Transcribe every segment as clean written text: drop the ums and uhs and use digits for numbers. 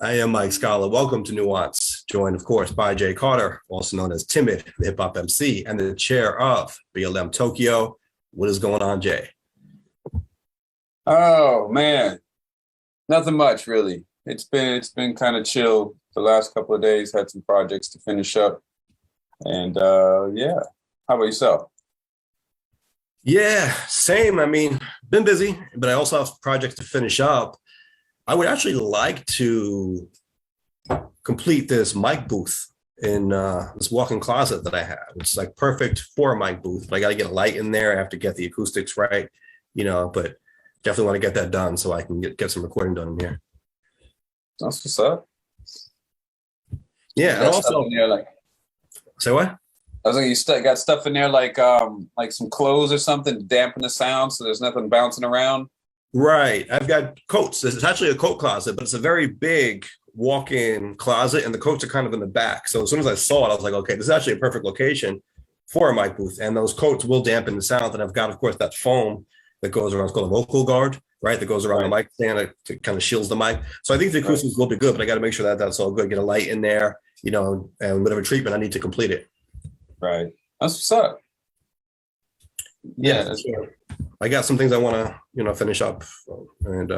I am Mike Scala. Welcome to Nuance, joined, of course, by Jay Carter, also known as Timid, the hip hop MC, and the chair of BLM Tokyo. What is going on, Jay? Oh man, nothing much really. It's been kind of chill the last couple of days. Had some projects to finish up, and yeah. How about yourself? Yeah, same. I mean, been busy, but I also have projects to finish up. I would actually like to complete this mic booth in this walk-in closet that I have. It's like perfect for a mic booth, but I got to get a light in there. I have to get the acoustics right, but definitely want to get that done so I can get some recording done in here. That's what's up. Yeah, and also in there, like, say what? I was like, got stuff in there like some clothes or something to dampen the sound, so there's nothing bouncing around. Right. I've got coats. It's actually a coat closet, but it's a very big walk-in closet, and the coats are kind of in the back. So as soon as I saw it, I was like, okay, this is actually a perfect location for a mic booth. And those coats will dampen the sound. And I've got, of course, that foam that goes around. It's called a vocal guard, right? That goes around the mic stand. It kind of shields the mic. So I think the acoustics will be good, but I got to make sure that that's all good. Get a light in there, and whatever treatment I need to complete it. Right. That's what's up. Yeah. Sure. I got some things I want to, finish up, and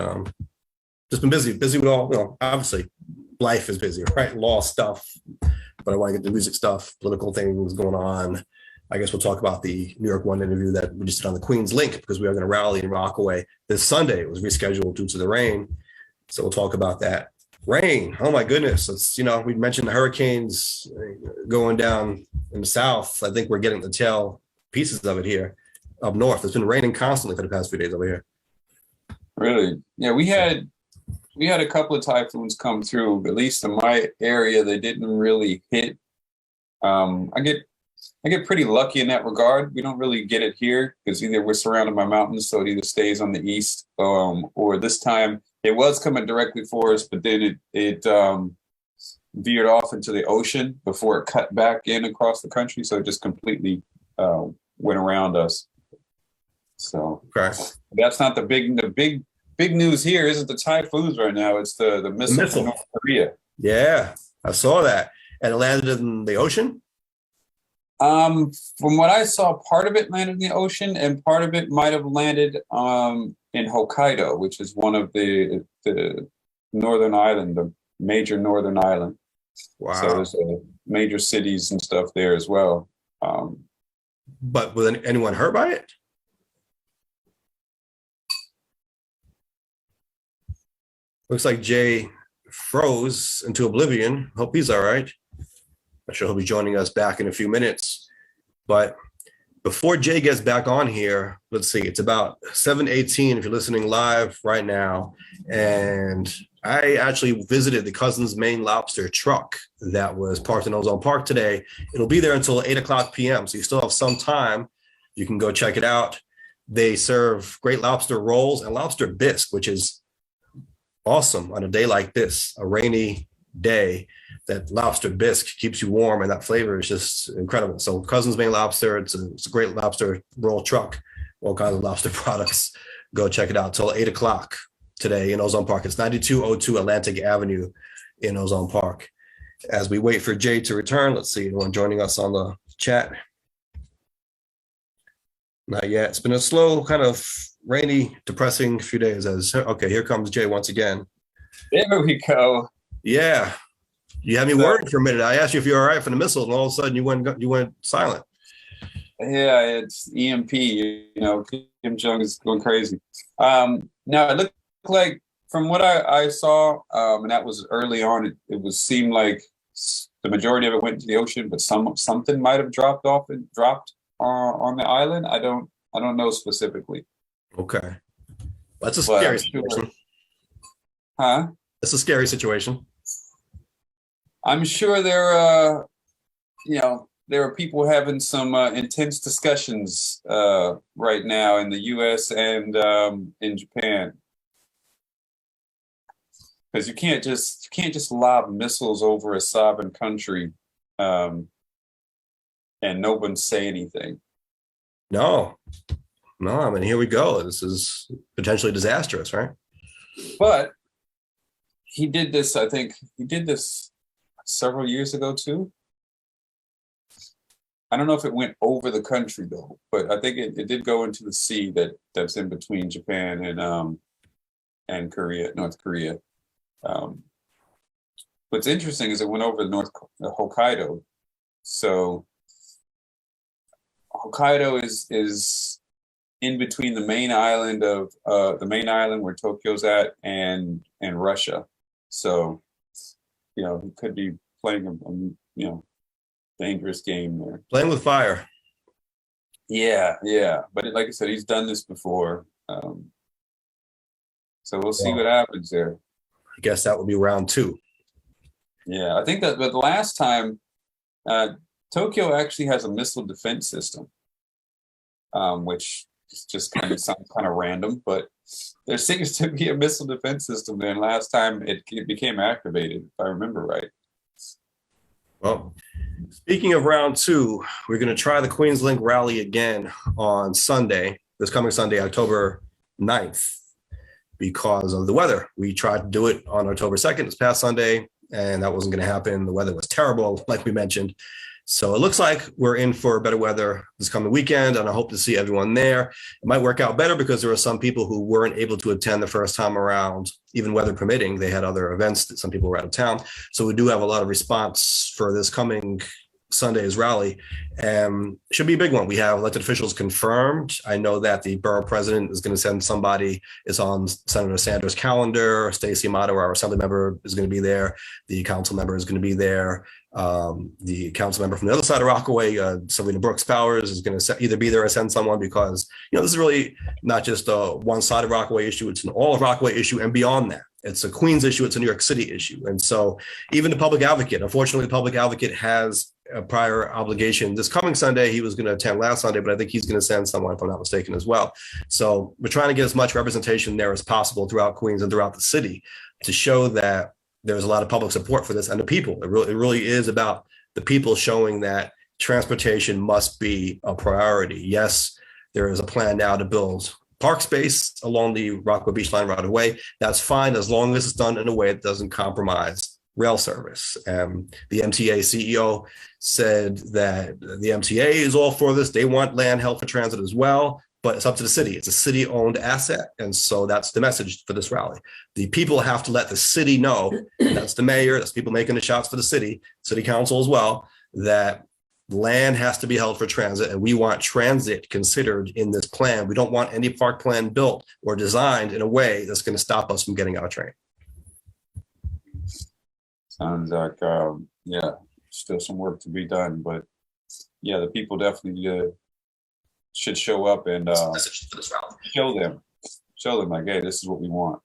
just been busy with all, obviously life is busy, right? Law stuff, but I want to get the music stuff, political things going on. I guess we'll talk about the New York One interview that we just did on the QueensLink, because we are going to rally in Rockaway this Sunday. It was rescheduled due to the rain. So we'll talk about that. Rain, oh my goodness. It's, we mentioned the hurricanes going down in the south. I think we're getting the tail pieces of it here up north. It's been raining constantly for the past few days over here. Really? Yeah, we had a couple of typhoons come through. At least in my area, they didn't really hit. I get pretty lucky in that regard. We don't really get it here because either we're surrounded by mountains, so it either stays on the east, or this time it was coming directly for us, but then it veered off into the ocean before it cut back in across the country. So it just completely went around us. So that's not the big news here. Isn't the typhoons right now? It's the missile from North Korea. Yeah, I saw that, and it landed in the ocean. From what I saw, part of it landed in the ocean, and part of it might have landed in Hokkaido, which is one of the northern island, the major northern island. Wow! So there's major cities and stuff there as well. But was anyone hurt by it? Looks like Jay froze into oblivion. Hope he's all right. I'm sure he'll be joining us back in a few minutes. But before Jay gets back on here, let's see, it's about 7:18 if you're listening live right now. And I actually visited the Cousin's Maine Lobster truck that was parked in Ozone Park today. It'll be there until 8 o'clock p.m. So you still have some time. You can go check it out. They serve great lobster rolls and lobster bisque, which is awesome on a day like this, a rainy day. That lobster bisque keeps you warm, and that flavor is just incredible. So Cousin's Maine Lobster, it's a great lobster roll truck, all kinds of lobster products. Go check it out till 8 o'clock today in Ozone Park. It's 9202 Atlantic Avenue in Ozone Park. As we wait for Jay to return, let's see, anyone joining us on the chat? Not yet. It's been a slow, kind of rainy, depressing few days. Okay, here comes Jay once again. There we go. Yeah. You had me worried for a minute. I asked you if you're all right for the missile, and all of a sudden you went silent. Yeah, it's EMP. Kim Jong is going crazy. No, it looked like from what I saw, and that was early on. It seemed like the majority of it went into the ocean, but something might have dropped on the island. I don't know specifically. Okay, that's a scary situation. Huh? That's a scary situation. I'm sure there are people having some intense discussions right now in the U.S. and in Japan, because you can't just lob missiles over a sovereign country and no one say anything. No. I mean, here we go. This is potentially disastrous, right? But he did this. I think he did this several years ago too. I don't know if it went over the country though, but I think it did go into the sea that's in between Japan and Korea, North Korea. What's interesting is it went over Hokkaido. So Hokkaido is in between the main island where Tokyo's at and Russia. So, he could be playing a dangerous game there. Playing with fire. Yeah. But like I said, he's done this before. So we'll see what happens there. I guess that would be round 2. Yeah, I think that the last time, Tokyo actually has a missile defense system, which just kind of sounds kind of random, but there seems to be a missile defense system there. And last time it became activated, if I remember right. Well, speaking of round 2, we're going to try the QueensLink rally again on Sunday, this coming Sunday, October 9th, because of the weather. We tried to do it on October 2nd, this past Sunday, and that wasn't going to happen. The weather was terrible, like we mentioned. So it looks like we're in for better weather this coming weekend, and I hope to see everyone there. It might work out better because there are some people who weren't able to attend the first time around, even weather permitting. They had other events that some people were out of town. So we do have a lot of response for this coming Sunday's rally. Should be a big one. We have elected officials confirmed. I know that the borough president is going to send somebody. It's on Senator Sanders' calendar. Stacey Amato, our assembly member, is going to be there. The council member is going to be there. The council member from the other side of Rockaway, Selena Brooks Powers, is going to either be there or send someone, because this is really not just a one side of Rockaway issue. It's an all of Rockaway issue, and beyond that, it's a Queens issue. It's a New York City issue. And so even the public advocate, unfortunately, the public advocate has a prior obligation this coming Sunday. He was going to attend last Sunday, but I think he's going to send someone, if I'm not mistaken, as well. So we're trying to get as much representation there as possible throughout Queens and throughout the city to show that there's a lot of public support for this and the people. It really is about the people showing that transportation must be a priority. Yes, there is a plan now to build park space along the Rockaway Beach Line right away. That's fine as long as it's done in a way that doesn't compromise rail service. The MTA CEO said that the MTA is all for this. They want land held for transit as well, but it's up to the city. It's a city-owned asset. And so that's the message for this rally. The people have to let the city know, that's the mayor, that's people making the shots for the city council as well, that land has to be held for transit, and we want transit considered in this plan. We don't want any park plan built or designed in a way that's going to stop us from getting our train. Sounds like, still some work to be done, but the people definitely should show up and show them like, hey, this is what we want.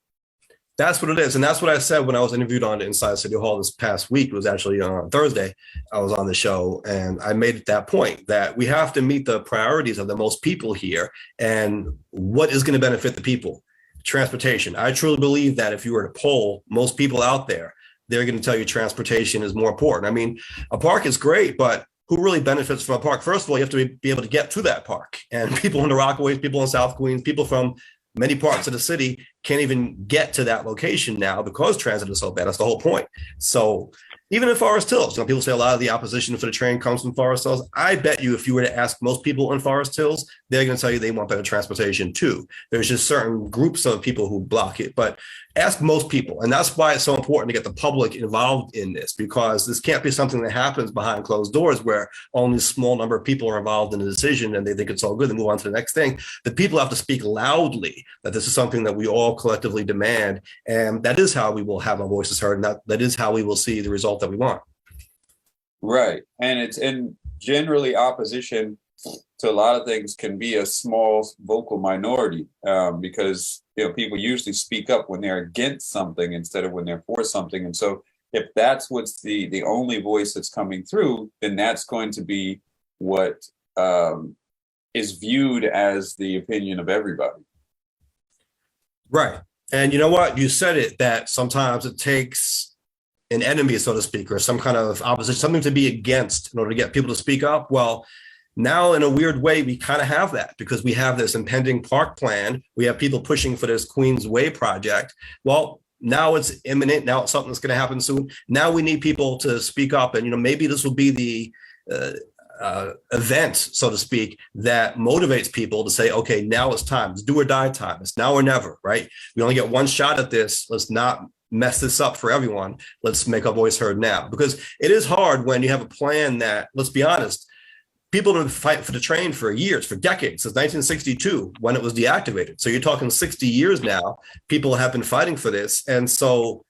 That's what it is. And that's what I said when I was interviewed on Inside City Hall this past week. It was actually on Thursday. I was on the show, and I made that point that we have to meet the priorities of the most people here and what is going to benefit the people. Transportation. I truly believe that if you were to poll most people out there, they're going to tell you transportation is more important. I mean, a park is great, but who really benefits from a park? First of all, you have to be able to get to that park. And people in the Rockaways, people in South Queens, people from many parts of the city can't even get to that location now because transit is so bad. That's the whole point. So even in Forest Hills, people say a lot of the opposition for the train comes from Forest Hills. I bet you if you were to ask most people in Forest Hills, they're going to tell you they want better transportation too. There's just certain groups of people who block it, but ask most people. And that's why it's so important to get the public involved in this, because this can't be something that happens behind closed doors where only a small number of people are involved in the decision and they think it's all good and move on to the next thing. The people have to speak loudly that this is something that we all collectively demand. And that is how we will have our voices heard. And that is how we will see the result that we want. Right. And generally opposition to a lot of things can be a small vocal minority, because people usually speak up when they're against something instead of when they're for something. And so if that's what's the only voice that's coming through, then that's going to be what is viewed as the opinion of everybody. Right. And you know what? You said it, that sometimes it takes an enemy, so to speak, or some kind of opposition, something to be against in order to get people to speak up. Well, now, in a weird way, we kind of have that because we have this impending park plan. We have people pushing for this Queens Way project. Well, now it's imminent. Now it's something that's going to happen soon. Now we need people to speak up, and maybe this will be the event, so to speak, that motivates people to say, okay, now it's time. It's do or die time. It's now or never, right? We only get one shot at this. Let's not mess this up for everyone. Let's make our voice heard now, because it is hard when you have a plan that, let's be honest, people have been fighting for the train for years, for decades, since 1962 when it was deactivated. So you're talking 60 years now. People have been fighting for this. And so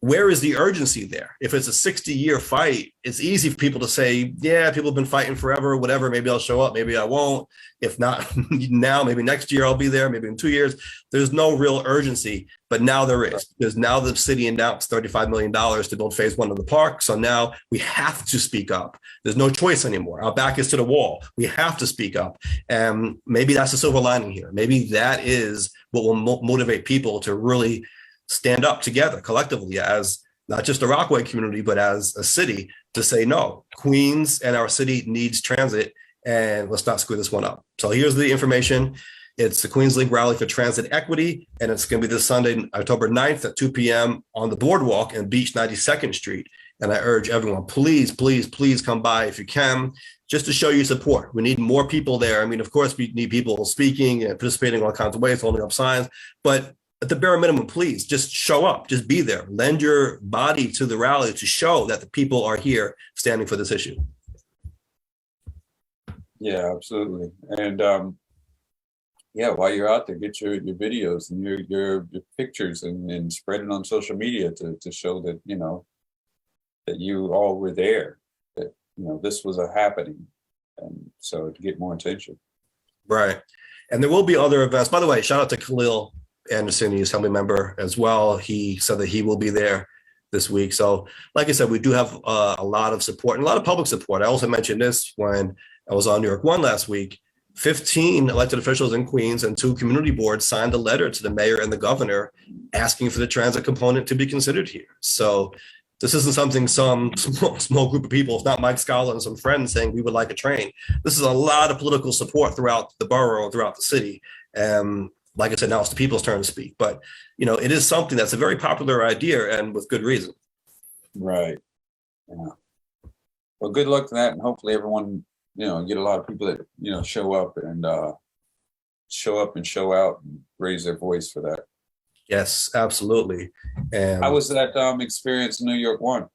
where is the urgency there? If it's a 60-year fight, it's easy for people to say, yeah, people have been fighting forever, whatever, maybe I'll show up, maybe I won't. If not now, maybe next year I'll be there, maybe in 2 years. There's no real urgency, but now there is, because now the city announced $35 million to build phase 1 of the park. So now we have to speak up. There's no choice anymore. Our back is to the wall. We have to speak up. And maybe that's the silver lining here. Maybe that is what will motivate people to really stand up together collectively as not just the Rockaway community, but as a city, to say, no, Queens and our city needs transit, and let's not screw this one up. So here's the information. It's the QueensLink Rally for Transit Equity, and it's going to be this Sunday, October 9th at 2 p.m. on the boardwalk and Beach 92nd Street. And I urge everyone, please, please, please come by if you can, just to show your support. We need more people there. I mean, of course, we need people speaking and participating in all kinds of ways, holding up signs, but at the bare minimum, please just show up, just be there, lend your body to the rally to show that the people are here standing for this issue. Yeah, absolutely. And while you're out there, get your videos and your pictures and spread it on social media to show that, that you all were there, that, this was a happening. And so to get more attention. Right. And there will be other events. By the way, shout out to Khalil Anderson, he's a family member as well. He said that he will be there this week. So like I said, we do have a lot of support and a lot of public support. I also mentioned this when I was on New York One last week. 15 elected officials in Queens and 2 community boards signed a letter to the mayor and the governor asking for the transit component to be considered here. So this isn't something some small group of people, it's not Mike Scala and some friends saying we would like a train. This is a lot of political support throughout the borough, throughout the city. Like I said, now it's the people's turn to speak, but it is something that's a very popular idea, and with good reason. Right. Yeah. Well, good luck to that, and hopefully everyone, get a lot of people that show up and show out and raise their voice for that. Yes, absolutely. And how was that experience in New York One?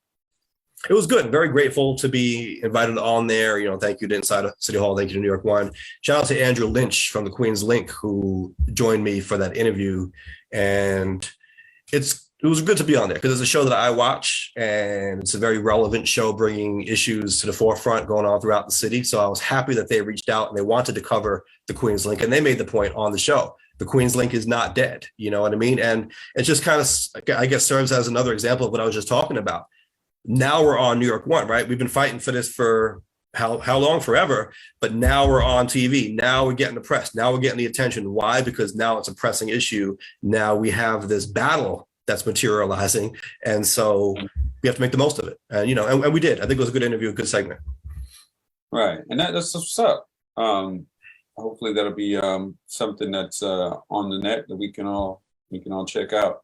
It was good. Very grateful to be invited on there. Thank you to Inside of City Hall. Thank you to New York One. Shout out to Andrew Lynch from the QueensLink who joined me for that interview. And it was good to be on there because it's a show that I watch, and it's a very relevant show bringing issues to the forefront going on throughout the city. So I was happy that they reached out and they wanted to cover the QueensLink, and they made the point on the show. The QueensLink is not dead. You know what I mean? And it just kind of, I guess, serves as another example of what I was just talking about. Now we're on New York One, right? We've been fighting for this for how long? Forever. But now we're on TV. Now we're getting the press. Now we're getting the attention. Why? Because now it's a pressing issue. Now we have this battle that's materializing. And so we have to make the most of it. And, and we did. I think it was a good interview, a good segment. Right. And that's what's up. Hopefully that'll be something that's on the net that we can all check out.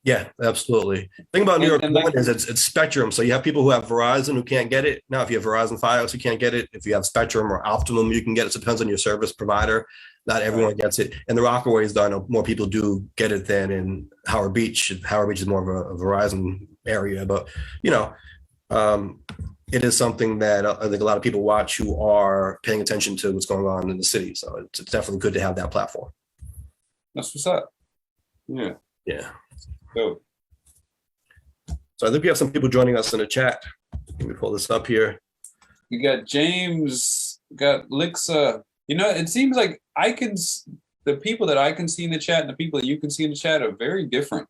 Yeah, absolutely. The thing about New York One is it's Spectrum. So you have people who have Verizon who can't get it. Now, if you have Verizon Fios, you can't get it. If you have Spectrum or Optimum, you can get it. So it depends on your service provider. Not everyone gets it. And the Rockaway is done. More people do get it than in Howard Beach. Howard Beach is more of a Verizon area. But, it is something that I think a lot of people watch who are paying attention to what's going on in the city. So it's definitely good to have that platform. That's what's up. Yeah. Yeah. Cool. So I think we have some people joining us in the chat. Let me pull this up here. We got James, got Lixa. It seems like the people that I can see in the chat and the people that you can see in the chat are very different.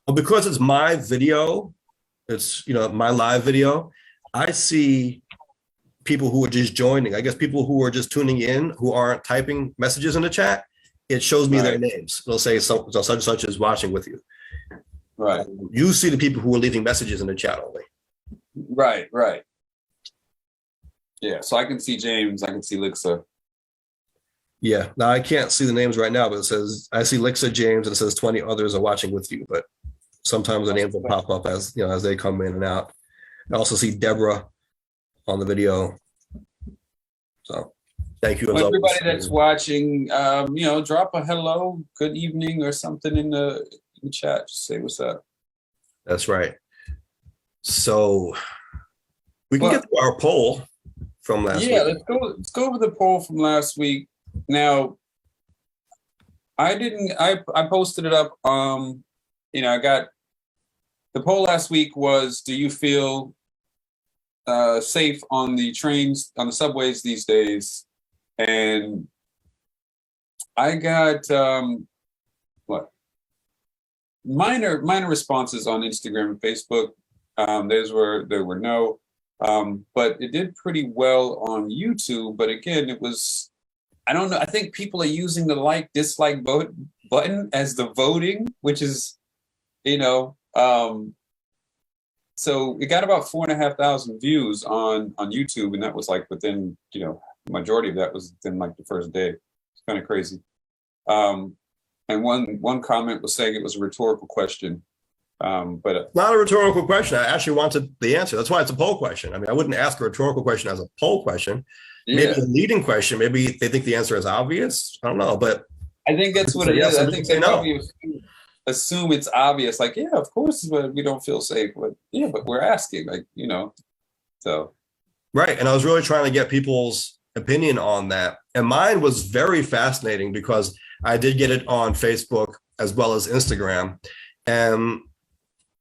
Well, because it's my video, it's, my live video, I see people who are just joining. I guess people who are just tuning in, who aren't typing messages in the chat, it shows me their names. It'll say so such and such is watching with you. Right. You see the people who are leaving messages in the chat only. Right. Yeah. So I can see James. I can see Lixa. Yeah. Now I can't see the names right now, but it says I see Lixa James and it says 20 others are watching with you. But sometimes the names will pop up as as they come in and out. I also see Deborah on the video. So thank you. Well, everybody that's watching, drop a hello, good evening, or something in the chat. Just say what's up. That's right. So we can get to our poll from last week. Yeah, let's go over the poll from last week. Now, I posted it up. I got the poll last week was, do you feel safe on the trains, on the subways these days? And I got minor responses on Instagram and Facebook. There were no, but it did pretty well on YouTube. But again, it was, I don't know. I think people are using the like dislike vote button as the voting, which is, so it got about 4,500 views on YouTube, and that was like within, majority of that was within like the first day. It's kind of crazy. And one comment was saying it was a rhetorical question. But not a rhetorical question. I actually wanted the answer. That's why it's a poll question. I mean, I wouldn't ask a rhetorical question as a poll question. Yeah. Maybe a leading question. Maybe they think the answer is obvious. I don't know, but I think that's what it is. I think they probably assume it's obvious. Like, yeah, of course, we don't feel safe. But yeah, but we're asking, so. Right, and I was really trying to get people's opinion on that, and mine was very fascinating because I did get it on Facebook as well as Instagram, and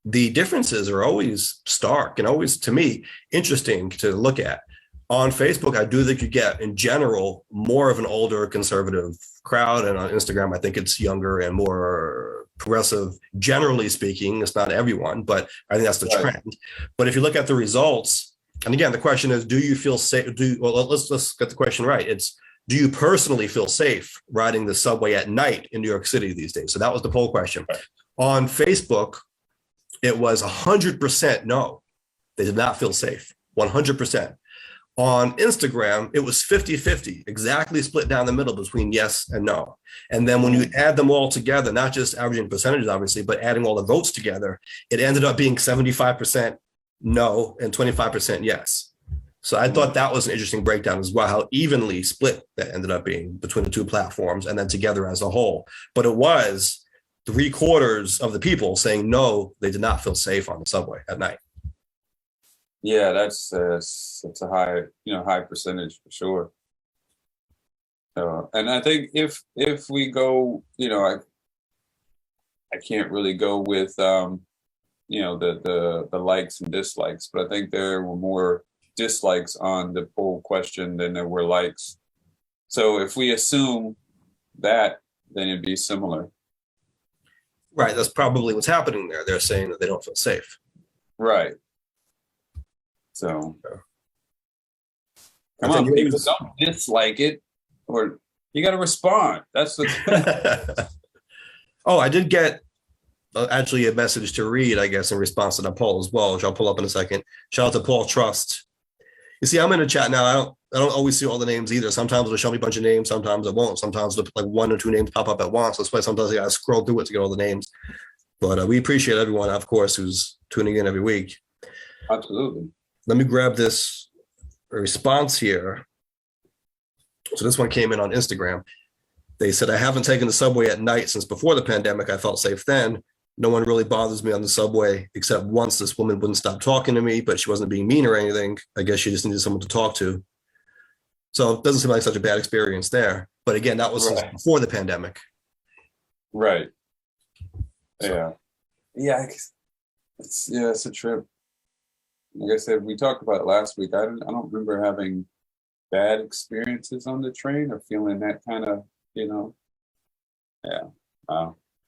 the differences are always stark and always, to me, interesting to look at. On Facebook, I do think you get, in general, more of an older conservative crowd, and on Instagram, I think it's younger and more progressive, generally speaking. It's not everyone, but I think that's the trend. But if you look at the results, and again, the question is, do you feel safe? Let's get the question right. It's, do you personally feel safe riding the subway at night in New York City these days? So that was the poll question. Right. On Facebook, it was 100% no. They did not feel safe, 100%. On Instagram, it was 50-50, exactly split down the middle between yes and no. And then when you add them all together, not just averaging percentages, obviously, but adding all the votes together, it ended up being 75% no and 25% yes. So I thought that was an interesting breakdown as well, how evenly split that ended up being between the two platforms and then together as a whole. But it was 3/4 of the people saying no, they did not feel safe on the subway at night. Yeah, that's a high percentage for sure. And I think if we go, I can't really go with the likes and dislikes, but I think there were more dislikes on the poll question than there were likes. So if we assume that, then it'd be similar. Right, that's probably what's happening there. They're saying that they don't feel safe. Right. So, come on, people, don't dislike it, or you got to respond. That's the. Oh, I did get actually a message to read, I guess, in response to the poll as well, which I'll pull up in a second. Shout out to Paul Trust. You see, I'm in the chat now. I don't always see all the names either. Sometimes it'll show me a bunch of names. Sometimes it won't. Sometimes like 1 or 2 names pop up at once. That's why sometimes I got to scroll through it to get all the names. But we appreciate everyone, of course, who's tuning in every week. Absolutely. Let me grab this response here. So this one came in on Instagram. They said, I haven't taken the subway at night since before the pandemic. I felt safe then. No one really bothers me on the subway, except once this woman wouldn't stop talking to me, but she wasn't being mean or anything. I guess she just needed someone to talk to. So it doesn't seem like such a bad experience there. But again, that was before the pandemic. Right. Yeah. Yeah. It's a trip. Like I said, we talked about it last week. I don't remember having bad experiences on the train or feeling that kind of,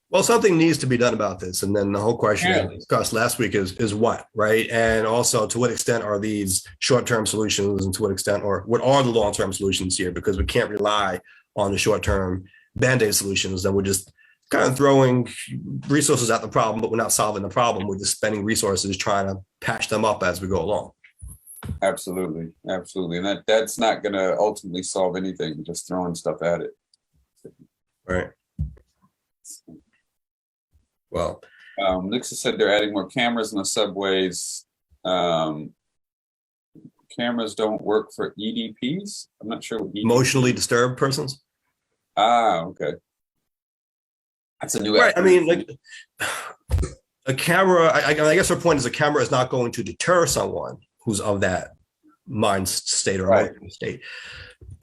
Well, something needs to be done about this. And then the whole question that we discussed last week is what, right? And also, to what extent are these short-term solutions, and to what extent, or what are the long-term solutions here? Because we can't rely on the short-term Band-Aid solutions. Then we're just kind of throwing resources at the problem, but we're not solving the problem. We're just spending resources trying to patch them up as we go along. Absolutely. And that's not going to ultimately solve anything, just throwing stuff at it. Right. Well, Nixa said they're adding more cameras in the subways. Cameras don't work for EDPs. I'm not sure what EDP. Emotionally disturbed persons. Okay. That's a new. Right. I mean, like a camera. I guess her point is a camera is not going to deter someone who's of that mind state or emotional state,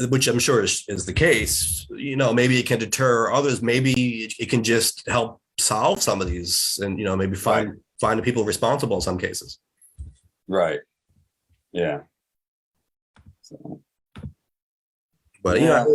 which I'm sure is the case. You know, maybe it can deter others. Maybe it can just help solve some of these, and you know, maybe find the people responsible in some cases. Right. Yeah. So. But you know,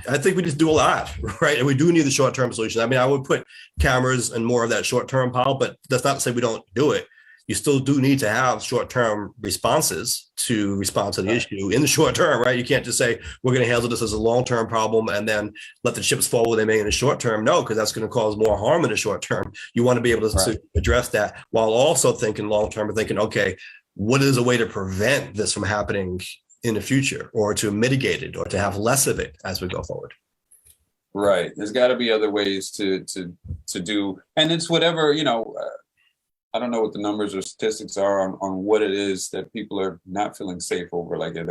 I think we just do a lot, right? And we do need the short-term solution. I mean, I would put cameras and more of that short-term pile, but that's not to say we don't do it. You still do need to have short-term responses to respond to the issue in the short term, right? You can't just say we're going to handle this as a long-term problem and then let the chips fall where they may in the short term. No, because that's going to cause more harm in the short term. You want to be able to address that while also thinking long-term and thinking, okay, what is a way to prevent this from happening in the future, or to mitigate it, or to have less of it as we go forward? Right. There's got to be other ways to do, and it's whatever, you know. I don't know what the numbers or statistics are on what it is that people are not feeling safe over. Like, is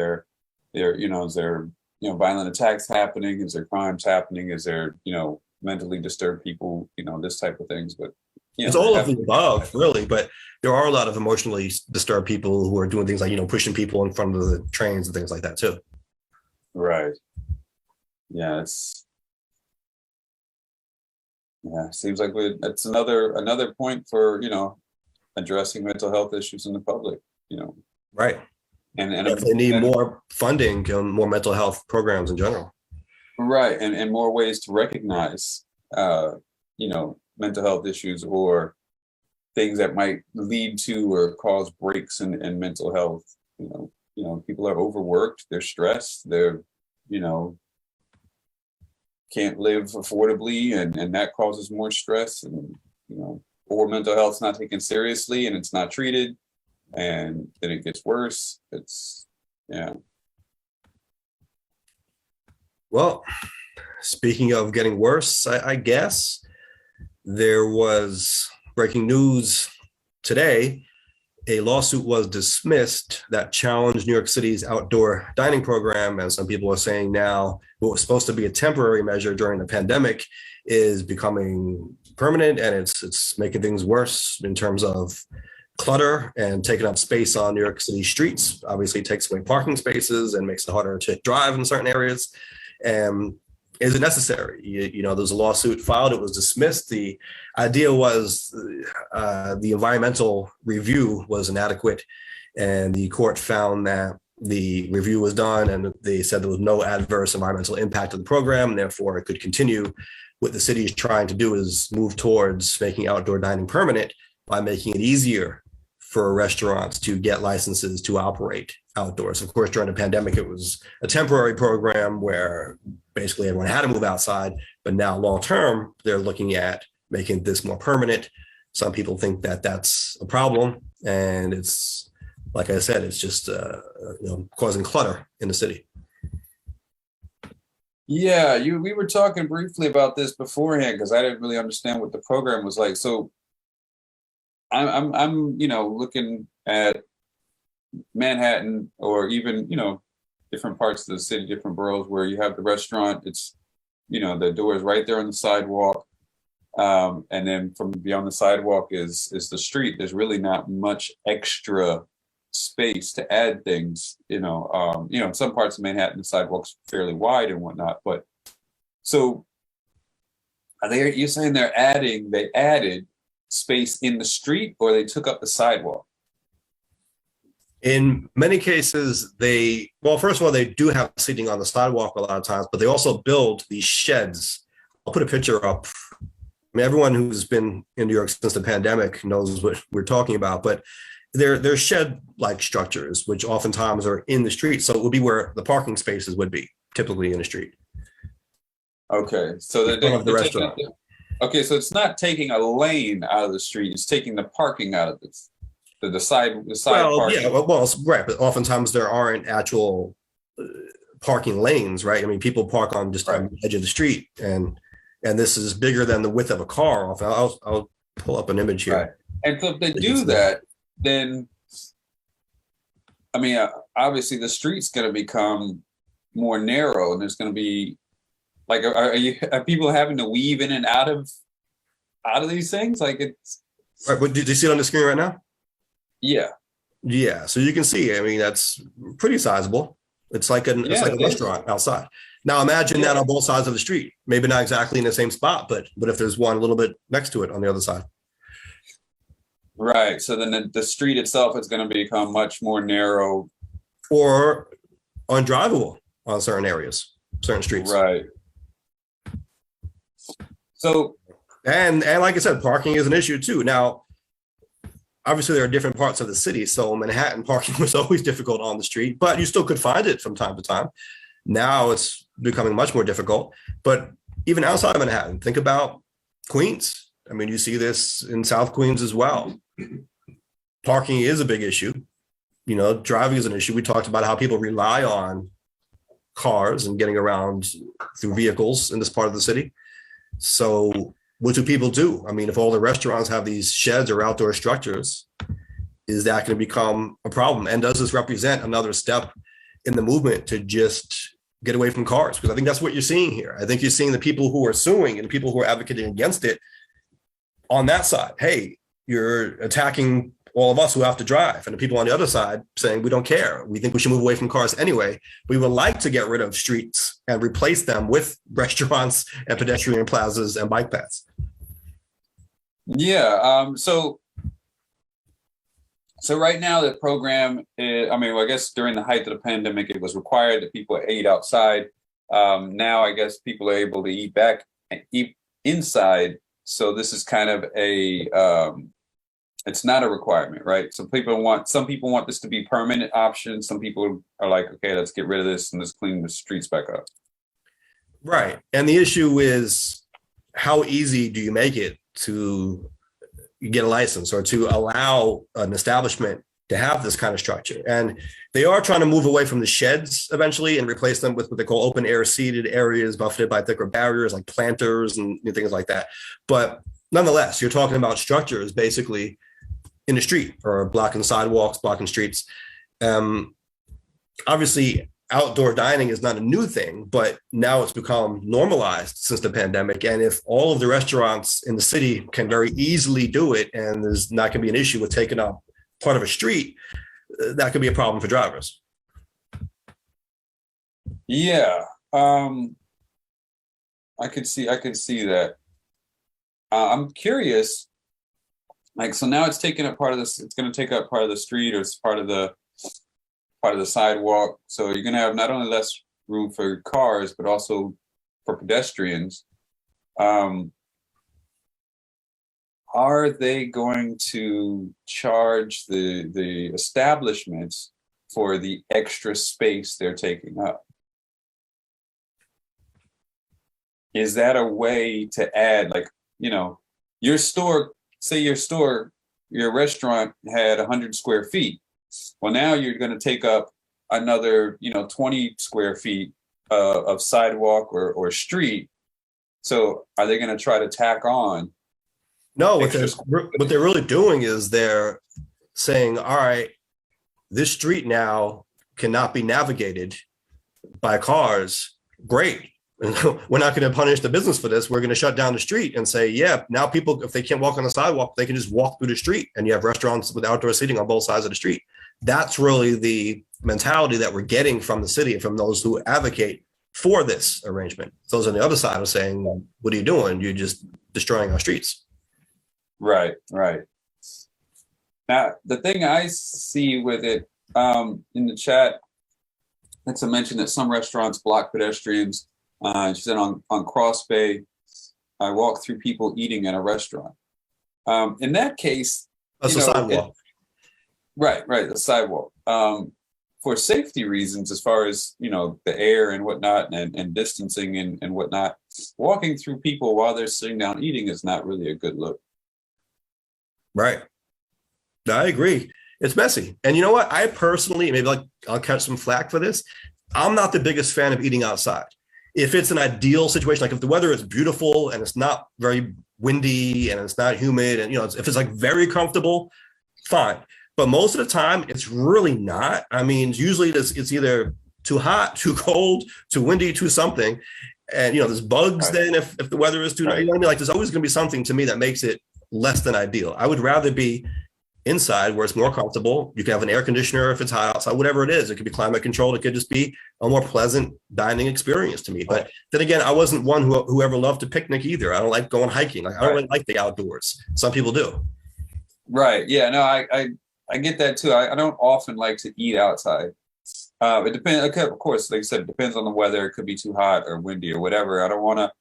there violent attacks happening? Is there crimes happening? Is there, mentally disturbed people? This type of things. But it's all of the above, really. But there are a lot of emotionally disturbed people who are doing things like, pushing people in front of the trains and things like that too. Right. Yeah. Seems like that's another point for, addressing mental health issues in the public, Right. And they need more funding and more mental health programs in general. Right. And more ways to recognize, mental health issues or things that might lead to or cause breaks in mental health. People are overworked, they're stressed, they're, can't live affordably, and that causes more stress, and, or mental health's not taken seriously and it's not treated, and then it gets worse. Well, speaking of getting worse, I guess there was breaking news today. A lawsuit was dismissed that challenged New York City's outdoor dining program. And some people are saying now what was supposed to be a temporary measure during the pandemic is becoming permanent, and it's making things worse in terms of clutter and taking up space on New York City streets. Obviously, it takes away parking spaces and makes it harder to drive in certain areas. And is it necessary? There's a lawsuit filed. It was dismissed. The idea was the environmental review was inadequate, and the court found that the review was done, and they said there was no adverse environmental impact of the program, and therefore it could continue. What the city is trying to do is move towards making outdoor dining permanent by making it easier for restaurants to get licenses to operate outdoors. Of course, during the pandemic, it was a temporary program where basically everyone had to move outside, but now long-term, they're looking at making this more permanent. Some people think that that's a problem, and it's, like I said, it's just causing clutter in the city. Yeah, we were talking briefly about this beforehand because I didn't really understand what the program was like. So I'm looking at Manhattan, or even different parts of the city, different boroughs where you have the restaurant. It's the door is right there on the sidewalk, and then from beyond the sidewalk is the street. There's really not much extra space to add things. In some parts of Manhattan, the sidewalk's fairly wide and whatnot. But so you're saying they added space in the street, or they took up the sidewalk? In many cases, first of all, they do have seating on the sidewalk a lot of times, but they also build these sheds. I'll put a picture up. I mean, everyone who's been in New York since the pandemic knows what we're talking about, but they're shed-like structures, which oftentimes are in the street. So it would be where the parking spaces would be, typically in the street. Okay, so the restaurant. Okay, so it's not taking a lane out of the street; it's taking the parking out of the side. Parking. Yeah, right, but oftentimes there aren't actual parking lanes, right? I mean, people park on just on the edge of the street, and And this is bigger than the width of a car. I'll pull up an image here. Right. And so if they do that, then, I mean, obviously the street's going to become more narrow, and there's going to be like, are people having to weave in and out of these things? Like it's right. But did you see it on the screen right now? Yeah. Yeah. So you can see, I mean, that's pretty sizable. It's like a restaurant outside. Now imagine that on both sides of the street. Maybe not exactly in the same spot, but if there's one a little bit next to it on the other side. Right. So then the street itself is going to become much more narrow or undrivable on certain areas, certain streets. Right. So, and like I said, parking is an issue too. Now, obviously there are different parts of the city. So Manhattan parking was always difficult on the street, but you still could find it from time to time. Now it's becoming much more difficult, but even outside of Manhattan, think about Queens. I mean, you see this in South Queens as well. Parking is a big issue. You know, driving is an issue. We talked about how people rely on cars and getting around through vehicles in this part of the city. So what do people do? I mean, if all the restaurants have these sheds or outdoor structures, is that going to become a problem? And does this represent another step in the movement to just get away from cars? Because I think that's what you're seeing here. I think you're seeing the people who are suing and the people who are advocating against it on that side. Hey, you're attacking all of us who have to drive, and the people on the other side saying we don't care. We think we should move away from cars anyway. We would like to get rid of streets and replace them with restaurants and pedestrian plazas and bike paths. Yeah. So right now the program is, I mean, well, I guess during the height of the pandemic, it was required that people eat outside. Now I guess people are able to eat inside. So this is kind of it's not a requirement, right? Some people want this to be permanent option. Some people are like, okay, let's get rid of this and let's clean the streets back up. Right. And the issue is, how easy do you make it to get a license or to allow an establishment to have this kind of structure? And they are trying to move away from the sheds eventually and replace them with what they call open air seated areas buffeted by thicker barriers like planters and things like that. But nonetheless, you're talking about structures basically in the street or blocking sidewalks, blocking streets. Obviously, outdoor dining is not a new thing, but now it's become normalized since the pandemic. And if all of the restaurants in the city can very easily do it, and there's not going to be an issue with taking up part of a street, that could be a problem for drivers. Yeah, I could see that. I'm curious. Like, so now it's taking up part of this. It's going to take up part of the street, or it's part of the sidewalk. So you're going to have not only less room for cars, but also for pedestrians. Are they going to charge the establishments for the extra space they're taking up? Is that a way to add, like, you know, your restaurant had 100 square feet. Well, now you're going to take up another, 20 square feet of sidewalk or street. So are they going to try to tack on? No, what they're really doing is they're saying, all right, this street now cannot be navigated by cars. Great. We're not going to punish the business for this. We're going to shut down the street and say, yeah, now people, if they can't walk on the sidewalk, they can just walk through the street, and you have restaurants with outdoor seating on both sides of the street. That's really the mentality that we're getting from the city and from those who advocate for this arrangement. Those on the other side are saying, what are you doing? You're just destroying our streets. Right. Now, the thing I see with it in the chat, it's a mention that some restaurants block pedestrians. She said on Cross Bay, I walk through people eating at a restaurant. In that case, that's a sidewalk. Right, the sidewalk. For safety reasons, as far as, the air and whatnot and distancing and whatnot, walking through people while they're sitting down eating is not really a good look. Right. I agree. It's messy. And you know what? I personally, maybe I'll catch some flack for this. I'm not the biggest fan of eating outside. if it's an ideal situation, like if the weather is beautiful and it's not very windy and it's not humid, and if it's like very comfortable, fine. But most of the time, it's really not. I mean, usually it's either too hot, too cold, too windy, too something. And there's bugs then if the weather is too nice. You know what I mean? Like there's always going to be something to me that makes it less than ideal. I would rather be inside where it's more comfortable. You can have an air conditioner if it's hot outside, whatever it is. It could be climate controlled. It could just be a more pleasant dining experience to me. But then again, I wasn't one who ever loved to picnic either. I don't like going hiking. Like I don't really like the outdoors. Some people do. Right. Yeah. No, I get that too. I don't often like to eat outside. It depends. Of course, like I said, it depends on the weather. It could be too hot or windy or whatever. I don't want to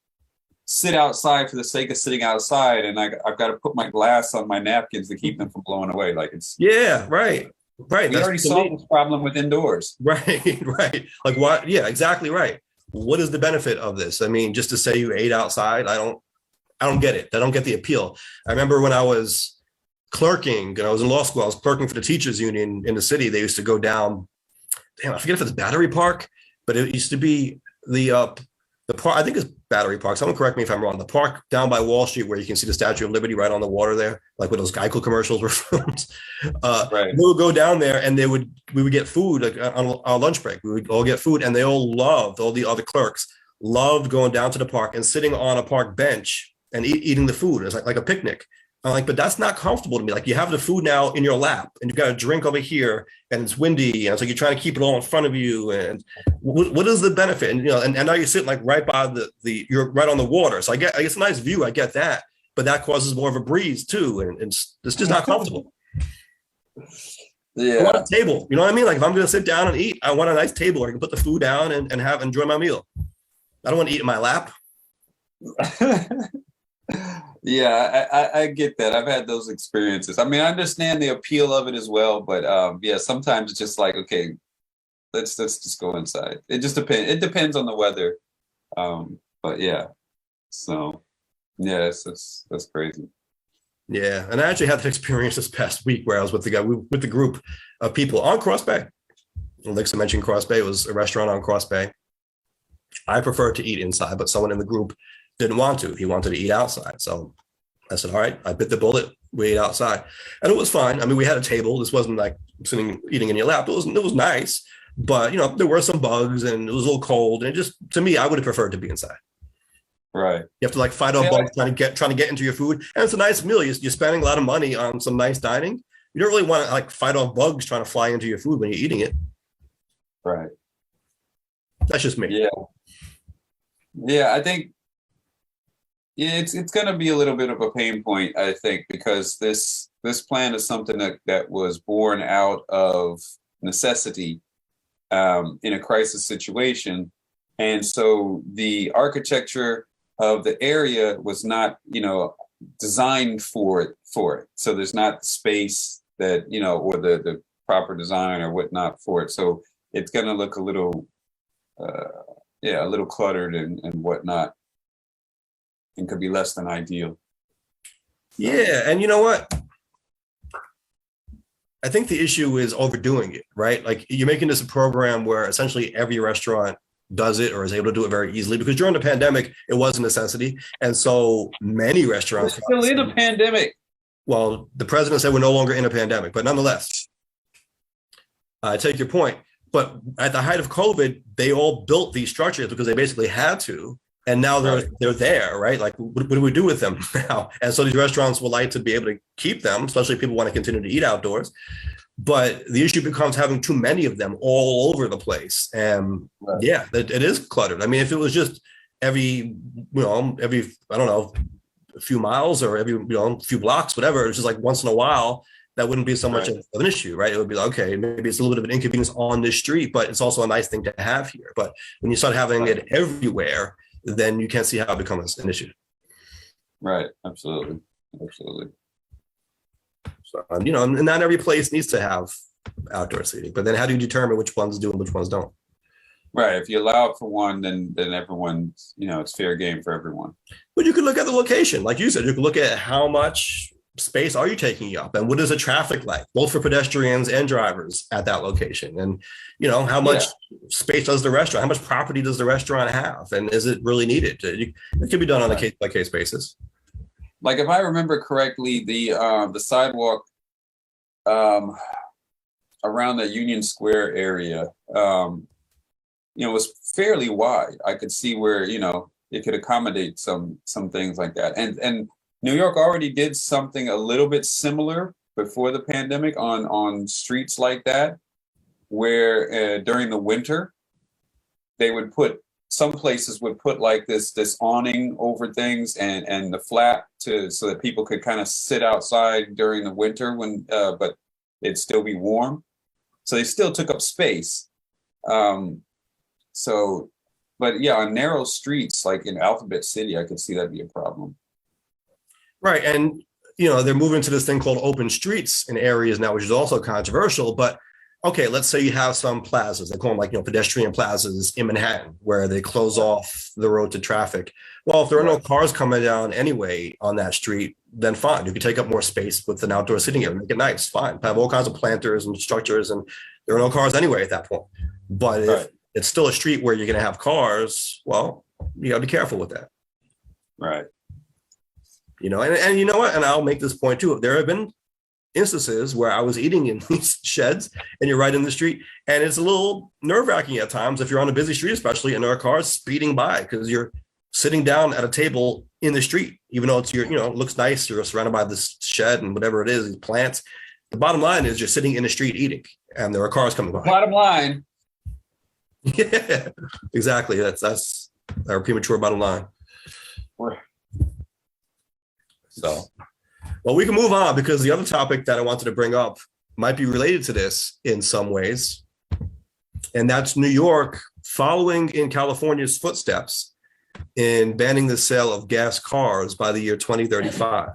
sit outside for the sake of sitting outside, and I've got to put my glass on my napkins to keep them from blowing away. Like it's right. We already solved this problem with indoors. Right. Like what? Yeah, exactly right. What is the benefit of this? I mean, just to say you ate outside, I don't get it. I don't get the appeal. I remember when I was clerking and I was in law school, I was clerking for the teachers union in the city. They used to go down, I forget if it's Battery Park, but it used to be the park, I think it's Battery Park. Someone correct me if I'm wrong. The park down by Wall Street where you can see the Statue of Liberty right on the water there, like where those Geico commercials were filmed. We would go down there and we would get food like on our lunch break. We would all get food, and all the other clerks loved going down to the park and sitting on a park bench and eating the food. It's like a picnic. I'm like, but that's not comfortable to me. Like you have the food now in your lap and you've got a drink over here and it's windy. And it's like you're trying to keep it all in front of you. And what is the benefit? And, and now you're sitting like right by you're right on the water. So I get a nice view. I get that, but that causes more of a breeze too. And it's just not comfortable. Yeah. I want a table. You know what I mean? Like if I'm going to sit down and eat, I want a nice table where I can put the food down and enjoy my meal. I don't want to eat in my lap. Yeah, I get that. I've had those experiences. I mean, I understand the appeal of it as well, but yeah, sometimes it's just like, okay, let's just go inside. It just depends. It depends on the weather. But yeah, so yeah, that's crazy. Yeah, and I actually had that experience this past week where I was with the group of people on Cross Bay. Like I mentioned, Cross Bay was a restaurant on Cross Bay. I prefer to eat inside, but someone in the group didn't want to. He wanted to eat outside. So I said, all right, I bit the bullet. We ate outside. And it was fine. I mean, we had a table. This wasn't like eating in your lap. It was nice. But, there were some bugs and it was a little cold. And just, to me, I would have preferred to be inside. Right. You have to like fight off bugs trying to get into your food. And it's a nice meal. You're spending a lot of money on some nice dining. You don't really want to like fight off bugs trying to fly into your food when you're eating it. Right. That's just me. Yeah. Yeah, I think it's going to be a little bit of a pain point, I think, because this plan is something that was born out of necessity in a crisis situation. And so the architecture of the area was not, designed for it. So there's not space that, or the proper design or whatnot for it. So it's going to look a little, a little cluttered and whatnot. And could be less than ideal. Yeah, and you know what? I think the issue is overdoing it, right? Like you're making this a program where essentially every restaurant does it or is able to do it very easily, because during the pandemic, it was a necessity. And so many restaurants— We're still in a pandemic. Well, the president said we're no longer in a pandemic, but nonetheless, I take your point. But at the height of COVID, they all built these structures because they basically had to. And now they're there, right? Like, what do we do with them now? And so these restaurants would like to be able to keep them, especially if people want to continue to eat outdoors. But the issue becomes having too many of them all over the place. And yeah, it is cluttered. I mean, if it was just every, I don't know, a few miles or every, a few blocks, whatever, it's just like once in a while, that wouldn't be so much of an issue, right? It would be like, okay, maybe it's a little bit of an inconvenience on this street, but it's also a nice thing to have here. But when you start having it everywhere, then you can't see how it becomes an issue. Right. Absolutely. So, and not every place needs to have outdoor seating, but then how do you determine which ones do and which ones don't? Right. If you allow it for one, then everyone's, it's fair game for everyone. But you could look at the location. Like you said, you could look at how much space are you taking up, and what is the traffic like, both for pedestrians and drivers at that location? And how much space does the restaurant, how much property does the restaurant have, and is it really needed? It could be done on a case by case basis. Like if I remember correctly, the sidewalk around the Union Square area, was fairly wide. I could see where it could accommodate some things like that. And New York already did something a little bit similar before the pandemic on streets like that, where during the winter, some places would put like this awning over things and the flap so that people could kind of sit outside during the winter but it'd still be warm. So they still took up space. But yeah, on narrow streets like in Alphabet City, I could see that be a problem. Right. And, they're moving to this thing called open streets in areas now, which is also controversial. But okay, let's say you have some plazas, they call them like, pedestrian plazas in Manhattan, where they close off the road to traffic. Well, if there are no cars coming down anyway on that street, then fine. You can take up more space with an outdoor sitting area, make it nice, fine. Have all kinds of planters and structures, and there are no cars anyway at that point. But if it's still a street where you're going to have cars, well, you got to be careful with that. Right. And you know what? And I'll make this point too. There have been instances where I was eating in these sheds and you're right in the street, and it's a little nerve-wracking at times if you're on a busy street, especially, and there are cars speeding by because you're sitting down at a table in the street, even though it's it looks nice, you're surrounded by this shed and whatever it is, these plants. The bottom line is you're sitting in the street eating and there are cars coming by. Bottom line. Yeah, exactly. That's our premature bottom line. So, well, we can move on because the other topic that I wanted to bring up might be related to this in some ways. And that's New York following in California's footsteps in banning the sale of gas cars by the year 2035.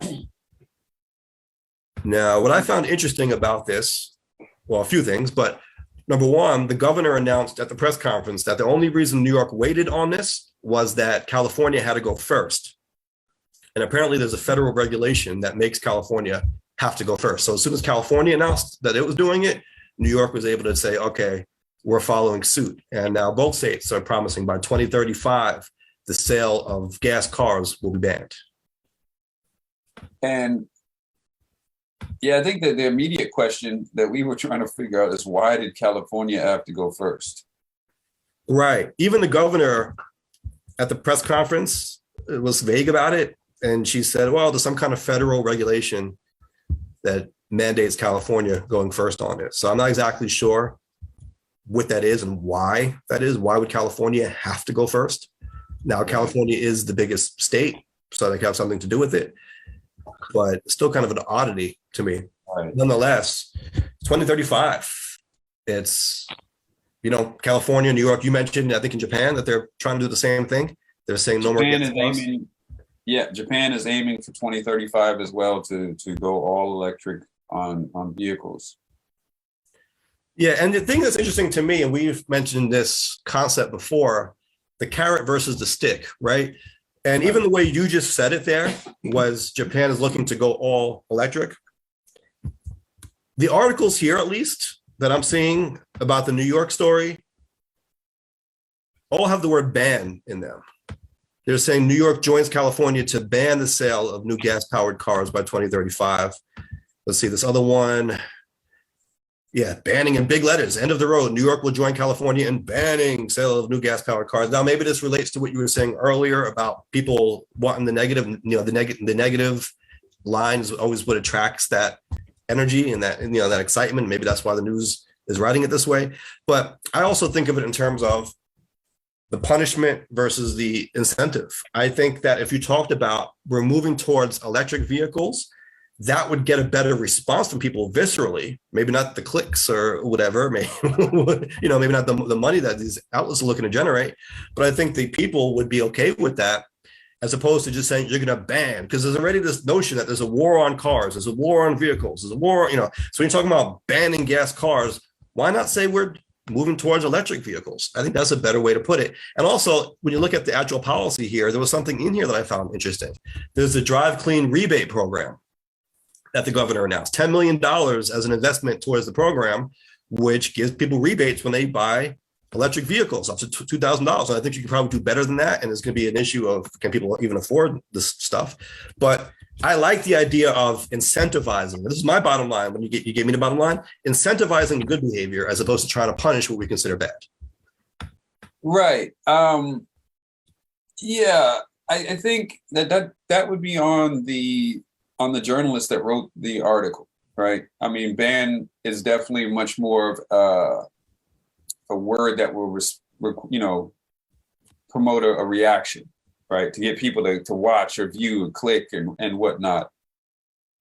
Now, what I found interesting about this, well, a few things, but number one, the governor announced at the press conference that the only reason New York waited on this was that California had to go first. And apparently there's a federal regulation that makes California have to go first. So as soon as California announced that it was doing it, New York was able to say, okay, we're following suit. And now both states are promising by 2035, the sale of gas cars will be banned. And yeah, I think that the immediate question that we were trying to figure out is why did California have to go first? Right. Even the governor at the press conference was vague about it. And she said, well, there's some kind of federal regulation that mandates California going first on it. So I'm not exactly sure what that is and why that is. Why would California have to go first? Now, California is the biggest state, so they have something to do with it. But it's still kind of an oddity to me. Right. Nonetheless, 2035, it's, California, New York, you mentioned, I think in Japan, that they're trying to do the same thing. They're saying no more gas cars. Yeah, Japan is aiming for 2035 as well to go all electric on vehicles. Yeah, and the thing that's interesting to me, and we've mentioned this concept before, the carrot versus the stick, right? And even the way you just said it there was Japan is looking to go all electric. The articles here, at least, that I'm seeing about the New York story, all have the word ban in them. They're saying New York joins California to ban the sale of new gas-powered cars by 2035. Let's see, this other one. Yeah, banning in big letters, end of the road. New York will join California in banning sale of new gas-powered cars. Now, maybe this relates to what you were saying earlier about people wanting the negative, the negative lines always what attracts that energy and that, that excitement. Maybe that's why the news is writing it this way. But I also think of it in terms of the punishment versus the incentive. I think that if you talked about we're moving towards electric vehicles, that would get a better response from people viscerally, maybe not the clicks or whatever, maybe, maybe not the money that these outlets are looking to generate, but I think the people would be okay with that as opposed to just saying you're going to ban, because there's already this notion that there's a war on cars, there's a war on vehicles, there's a war, so when you're talking about banning gas cars, why not say we're moving towards electric vehicles? I think that's a better way to put it. And also, when you look at the actual policy here, there was something in here that I found interesting. There's a Drive Clean rebate program. that the governor announced, $10 million as an investment towards the program, which gives people rebates when they buy electric vehicles up to $2,000. And I think you can probably do better than that. And it's going to be an issue of, can people even afford this stuff? But I like the idea of incentivizing. This is my bottom line. When you gave me the bottom line, incentivizing good behavior as opposed to trying to punish what we consider bad. Right. Yeah, I think that would be on the journalist that wrote the article, right? I mean, ban is definitely much more of a word that will, promote a reaction, right? To get people to watch or view and click and whatnot.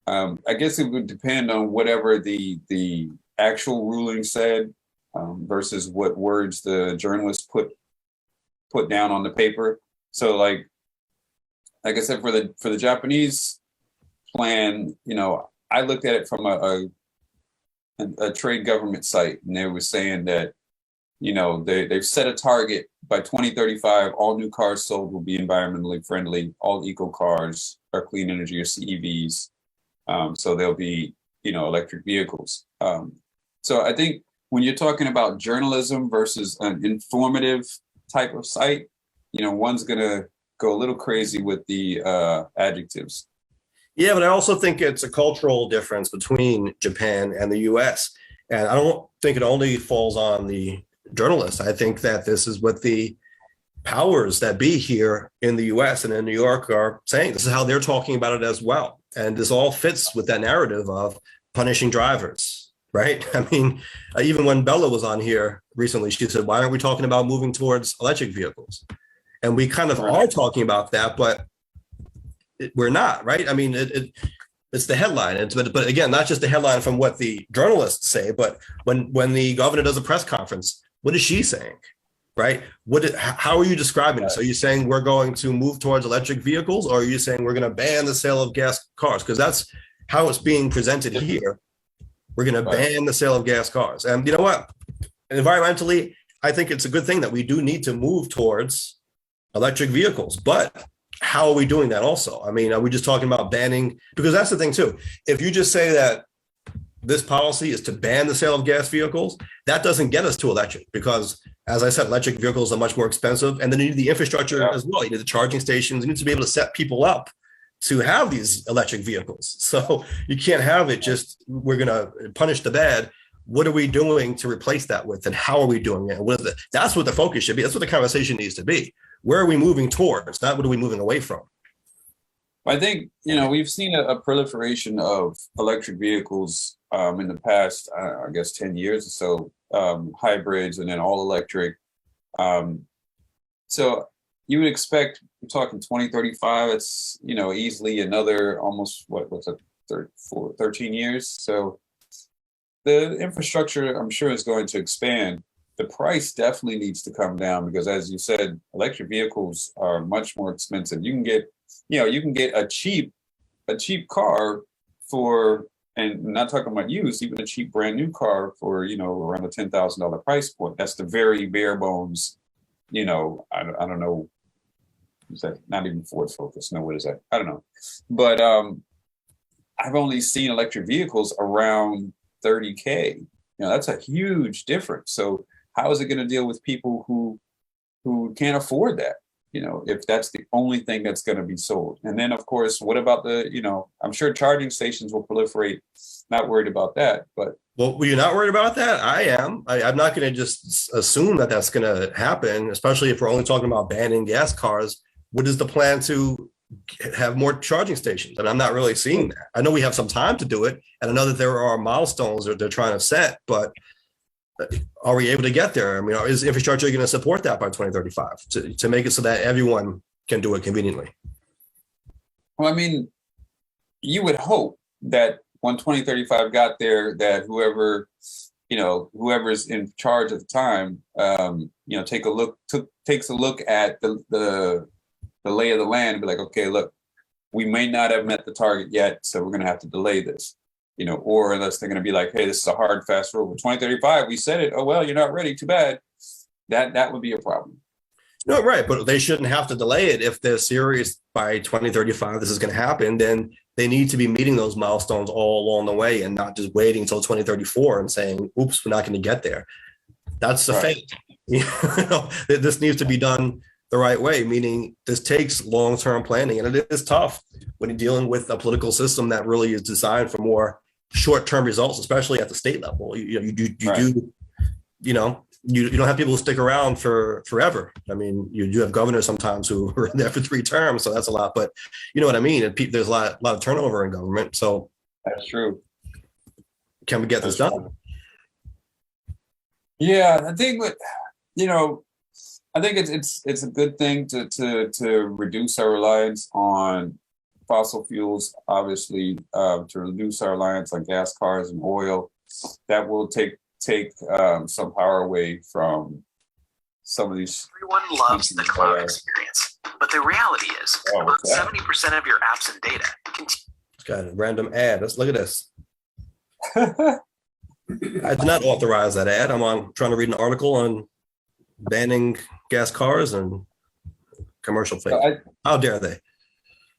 I guess it would depend on whatever the actual ruling said versus what words the journalist put down on the paper. So like I said, for the Japanese plan, I looked at it from a trade government site, and they were saying that, they've set a target by 2035, all new cars sold will be environmentally friendly, all eco cars are clean energy or CEVs. So they'll be, electric vehicles. So I think when you're talking about journalism versus an informative type of site, one's going to go a little crazy with the adjectives. Yeah, but I also think it's a cultural difference between Japan and the US. And I don't think it only falls on the journalists. I think that this is what the powers that be here in the US and in New York are saying. This is how they're talking about it as well. And this all fits with that narrative of punishing drivers, right? I mean, even when Bella was on here recently, she said, why aren't we talking about moving towards electric vehicles? And we kind of are talking about that, but we're not, right? I mean, it's the headline. But again, not just the headline from what the journalists say, but when the governor does a press conference, what is she saying, right? How are you describing this? Are you saying we're going to move towards electric vehicles, or are you saying we're going to ban the sale of gas cars? Because that's how it's being presented here. We're going to ban the sale of gas cars. And you know what? Environmentally, I think it's a good thing that we do need to move towards electric vehicles. But how are we doing that also? I mean, are we just talking about banning? Because that's the thing too. If you just say that this policy is to ban the sale of gas vehicles, that doesn't get us to electric, because as I said, electric vehicles are much more expensive, and then you need the infrastructure as well. You need the charging stations. You need to be able to set people up to have these electric vehicles. So you can't have it just, we're going to punish the bad. What are we doing to replace that with, and how are we doing it? What is it? That's what the focus should be. That's what the conversation needs to be. Where are we moving towards? Not what are we moving away from? I think, we've seen a proliferation of electric vehicles in the past, I guess, 10 years or so, hybrids and then all electric. So you would expect, we're talking 2035, it's, easily another almost, what's it, 13 years. So the infrastructure, I'm sure, is going to expand. The price definitely needs to come down, because as you said, electric vehicles are much more expensive. You can get a cheap car for, and I'm not talking about used, even a cheap brand new car for, around a $10,000 price point. That's the very bare bones, I don't know. Is that not even Ford Focus? No, what is that? I don't know. But I've only seen electric vehicles around 30K. That's a huge difference. So how is it going to deal with people who can't afford that? If that's the only thing that's going to be sold. And then, of course, what about I'm sure charging stations will proliferate. Not worried about that, but. Well, you're not worried about that? I am. I'm not going to just assume that that's going to happen, especially if we're only talking about banning gas cars. What is the plan to have more charging stations? And I'm not really seeing that. I know we have some time to do it, and I know that there are milestones that they're trying to set, but are we able to get there? I mean, is infrastructure going to support that by 2035 to make it so that everyone can do it conveniently? Well, I mean, you would hope that when 2035 got there, that whoever's in charge at the time, takes a look at the lay of the land and be like, okay, look, we may not have met the target yet, so we're going to have to delay this. Or unless they're going to be like, hey, this is a hard, fast rule. 2035, we said it. Oh, well, you're not ready. Too bad. That would be a problem. No, right, but they shouldn't have to delay it if they're serious by 2035. This is going to happen. Then they need to be meeting those milestones all along the way and not just waiting until 2034 and saying, "Oops, we're not going to get there." That's the Right. fate. This needs to be done the right way. Meaning, this takes long-term planning, and it is tough when you're dealing with a political system that really is designed for more short-term results, especially at the state level. You do, you know, you don't have people who stick around for forever. I mean, you do have governors sometimes who are there for 3 terms, so that's a lot. But you know what I mean. There's a lot of turnover in government. So That's true. can we get this That's done? true. Yeah, I think I think it's a good thing to reduce our reliance on fossil fuels. Obviously, to reduce our reliance on gas cars and oil, that will take some power away from some of these. Everyone loves the cloud experience, but the reality is about 70% of your apps and data It's got a random ad. Let's look at this. I did not authorize that ad. I'm trying to read an article on banning gas cars and commercial things. How dare they?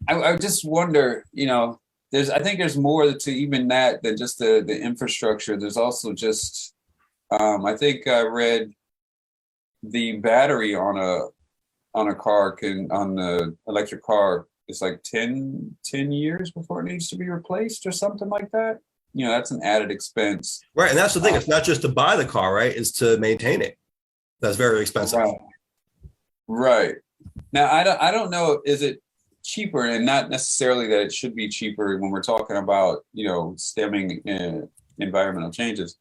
I just wonder, I think there's more to even that than just the infrastructure. There's also just, I think I read the battery on a car on the electric car, it's like 10 years before it needs to be replaced or something like that. That's an added expense. Right. And that's the thing. It's not just to buy the car, right? It's to maintain it. That's very expensive. Right. Now, I don't know, is it cheaper, and not necessarily that it should be cheaper when we're talking about, stemming environmental changes.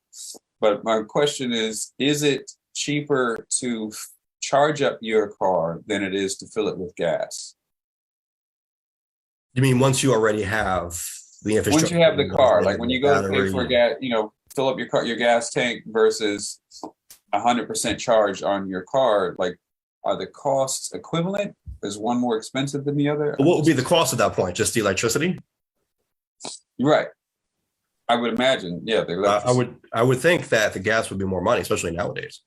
But my question is it cheaper to charge up your car than it is to fill it with gas? You mean once you already have the infrastructure? Once you have the car, like when you go to pay for gas, fill up your gas tank versus 100% charge on your car, like, are the costs equivalent? Is one more expensive than the other? What would be the cost at that point? Just the electricity? Right. I would imagine, yeah. I would think that the gas would be more money, especially nowadays.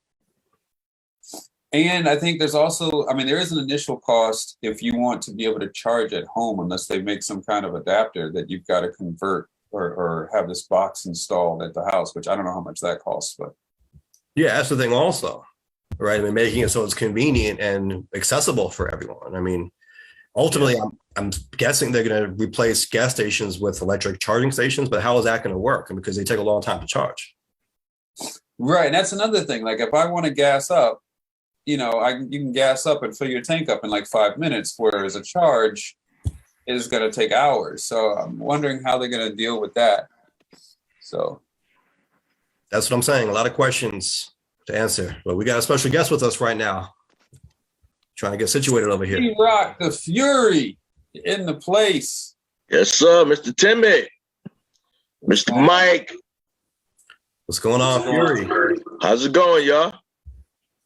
And I think there's also, there is an initial cost if you want to be able to charge at home, unless they make some kind of adapter that you've got to convert or have this box installed at the house, which I don't know how much that costs, but. Yeah, that's the thing also, right? Making it so it's convenient and accessible for everyone. Ultimately, I'm guessing they're going to replace gas stations with electric charging stations, but how is that going to work? Because they take a long time to charge. Right, and that's another thing. Like if I want to gas up, you can gas up and fill your tank up in like 5 minutes, whereas a charge is going to take hours. So I'm wondering how they're going to deal with that. So that's what I'm saying. A lot of questions to answer, but we got a special guest with us right now. Trying to get situated over here. Cee-Rock the Fury in the place. Yes, sir, Mr. Timmy. Mr. Mike. What's going on, Fury? How's it going, y'all?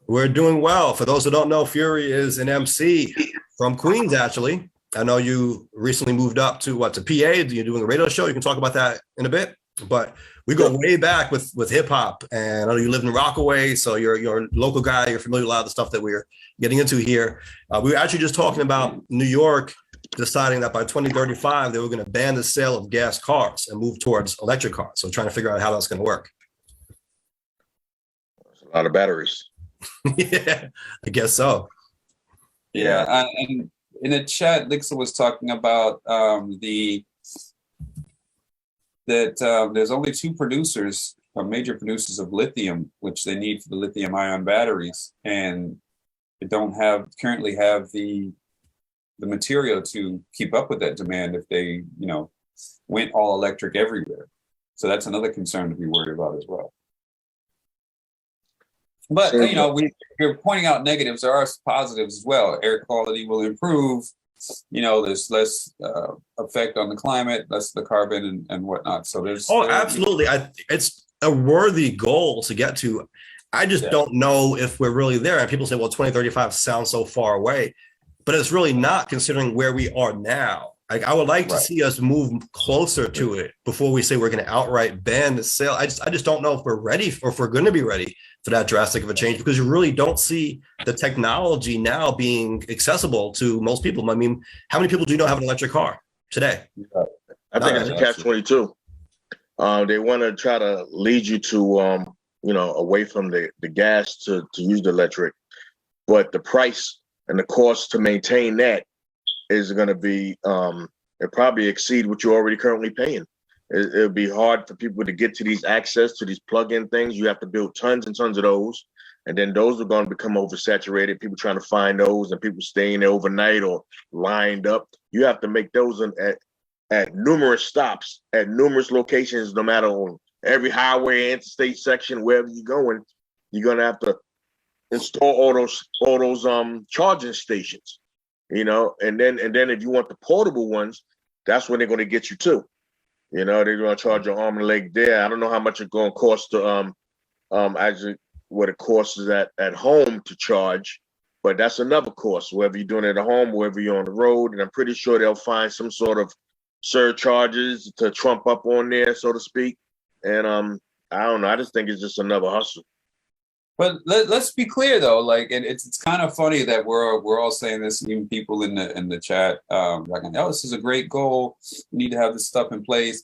We're doing well. For those who don't know, Fury is an MC from Queens, actually. I know you recently moved up to PA. You're doing a radio show. You can talk about that in a bit. But we go way back with hip hop, and I know you live in Rockaway, so you're a local guy. You're familiar with a lot of the stuff that we're getting into here. We were actually just talking about New York deciding that by 2035 they were going to ban the sale of gas cars and move towards electric cars. So trying to figure out how that's going to work. There's a lot of batteries. Yeah, I guess so. Yeah, and in the chat, Lixa was talking about there's only 2 producers, major producers of lithium, which they need for the lithium ion batteries, and they don't currently have the material to keep up with that demand if they, went all electric everywhere. So that's another concern to be worried about as well. But, we're pointing out negatives. There are positives as well. Air quality will improve. There's less effect on the climate, less the carbon and whatnot. So there's. Oh, absolutely. It's a worthy goal to get to. I just don't know if we're really there. And people say, well, 2035 sounds so far away, but it's really not, considering where we are now. Like, I would like to see us move closer to it before we say we're going to outright ban the sale. I just don't know if we're ready or if we're going to be ready for that drastic of a change, because you really don't see the technology now being accessible to most people. I mean, how many people do you know have an electric car today? I think it's a catch-22. They want to try to lead you to, away from the gas to use the electric, but the price and the cost to maintain that is going to be, it probably exceed what you're already currently paying. It'll be hard for people to get to these access to these plug-in things. You have to build tons and tons of those. And then those are going to become oversaturated. People trying to find those and people staying there overnight or lined up. You have to make those at numerous stops, at numerous locations, no matter on every highway, interstate section, wherever you're going, you're going to have to install all those charging stations. And then if you want the portable ones, that's when they're going to get you too. They're going to charge your arm and leg there. I don't know how much it's going to cost to actually what it costs is at home to charge, but that's another cost, whether you're doing it at home, whether you're on the road. And I'm pretty sure they'll find some sort of surcharges to trump up on there, so to speak. And I don't know. I just think it's just another hustle. But let's be clear though, like, and it's kind of funny that we're all saying this, even people in the chat, like, oh, this is a great goal. We need to have this stuff in place.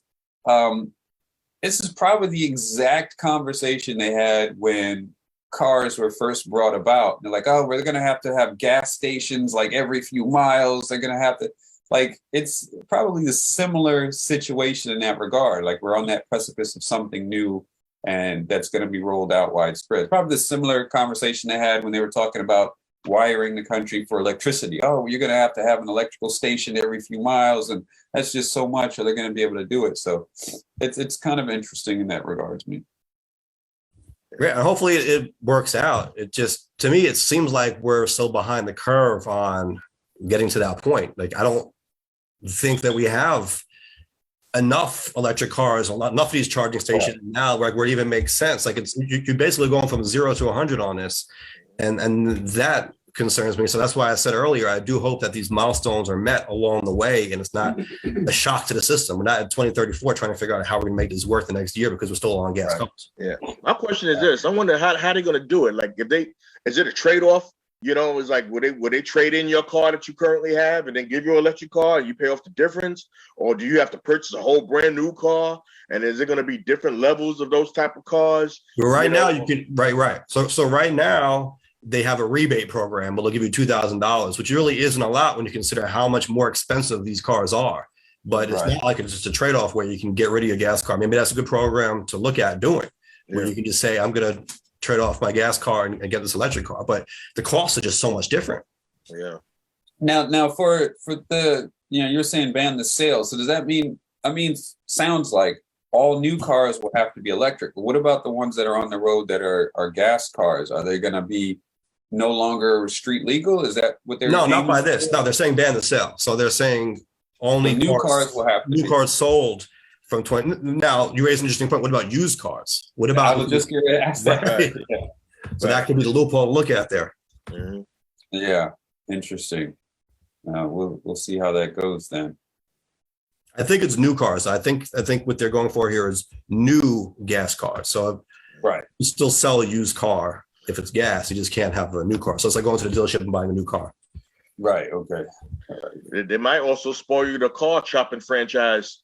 This is probably the exact conversation they had when cars were first brought about. They're like, oh, we're going to have gas stations like every few miles. They're going to have to, like, it's probably the similar situation in that regard. Like, we're on that precipice of something new, and that's going to be rolled out widespread. Probably the similar conversation they had when they were talking about wiring the country for electricity. Oh, you're going to have an electrical station every few miles, and that's just so much. Are they going to be able to do it? So it's kind of interesting in that regard to me. Yeah, and hopefully it works out. It just, to me, it seems like we're so behind the curve on getting to that point. Like, I don't think that we have enough electric cars, enough of these charging stations now where it even makes sense. Like, it's you're basically going from 0 to 100 on this, and that concerns me. So that's why I said earlier, I do hope that these milestones are met along the way, and it's not a shock to the system. We're not at 2034 trying to figure out how we're going to make this work the next year because we're still on gas cars. Yeah. My question is this: I wonder how they're going to do it. Like, is it a trade off? It's like, would they trade in your car that you currently have and then give you an electric car and you pay off the difference? Or do you have to purchase a whole brand new car? And is it going to be different levels of those type of cars? Well, right now you can, right. So right now they have a rebate program where they'll give you $2,000, which really isn't a lot when you consider how much more expensive these cars are. But it's not like it's just a trade-off where you can get rid of your gas car. Maybe that's a good program to look at doing, where you can just say, I'm going to trade off my gas car and get this electric car, but the costs are just so much different. Yeah. Now for the, you're saying ban the sale. So does that mean, sounds like all new cars will have to be electric, but what about the ones that are on the road that are gas cars? Are they going to be no longer street legal? Is that what they're? No, not by this. No, they're saying ban the sale. So they're saying only new cars will have to new cars sold from 20. Now, you raise an interesting point. What about used cars? What about? I was just going to ask that. Right. So that could be the loophole to look at there. Mm-hmm. Yeah, interesting. We'll see how that goes then. I think it's new cars. I think what they're going for here is new gas cars. So you still sell a used car if it's gas. You just can't have a new car. So it's like going to the dealership and buying a new car. Right. Okay. They might also spoil you the car shopping franchise.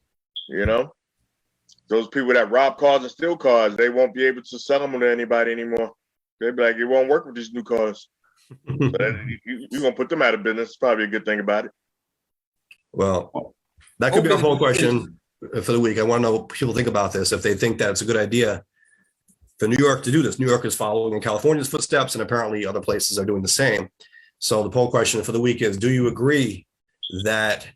Those people that rob cars and steal cars, they won't be able to sell them to anybody anymore. They'll be like, it won't work with these new cars. So you're going to put them out of business. It's probably a good thing about it. Well, that could be a whole question for the week. I want to know what people think about this, if they think that it's a good idea for New York to do this. New York is following in California's footsteps, and apparently other places are doing the same. So the poll question for the week is, do you agree that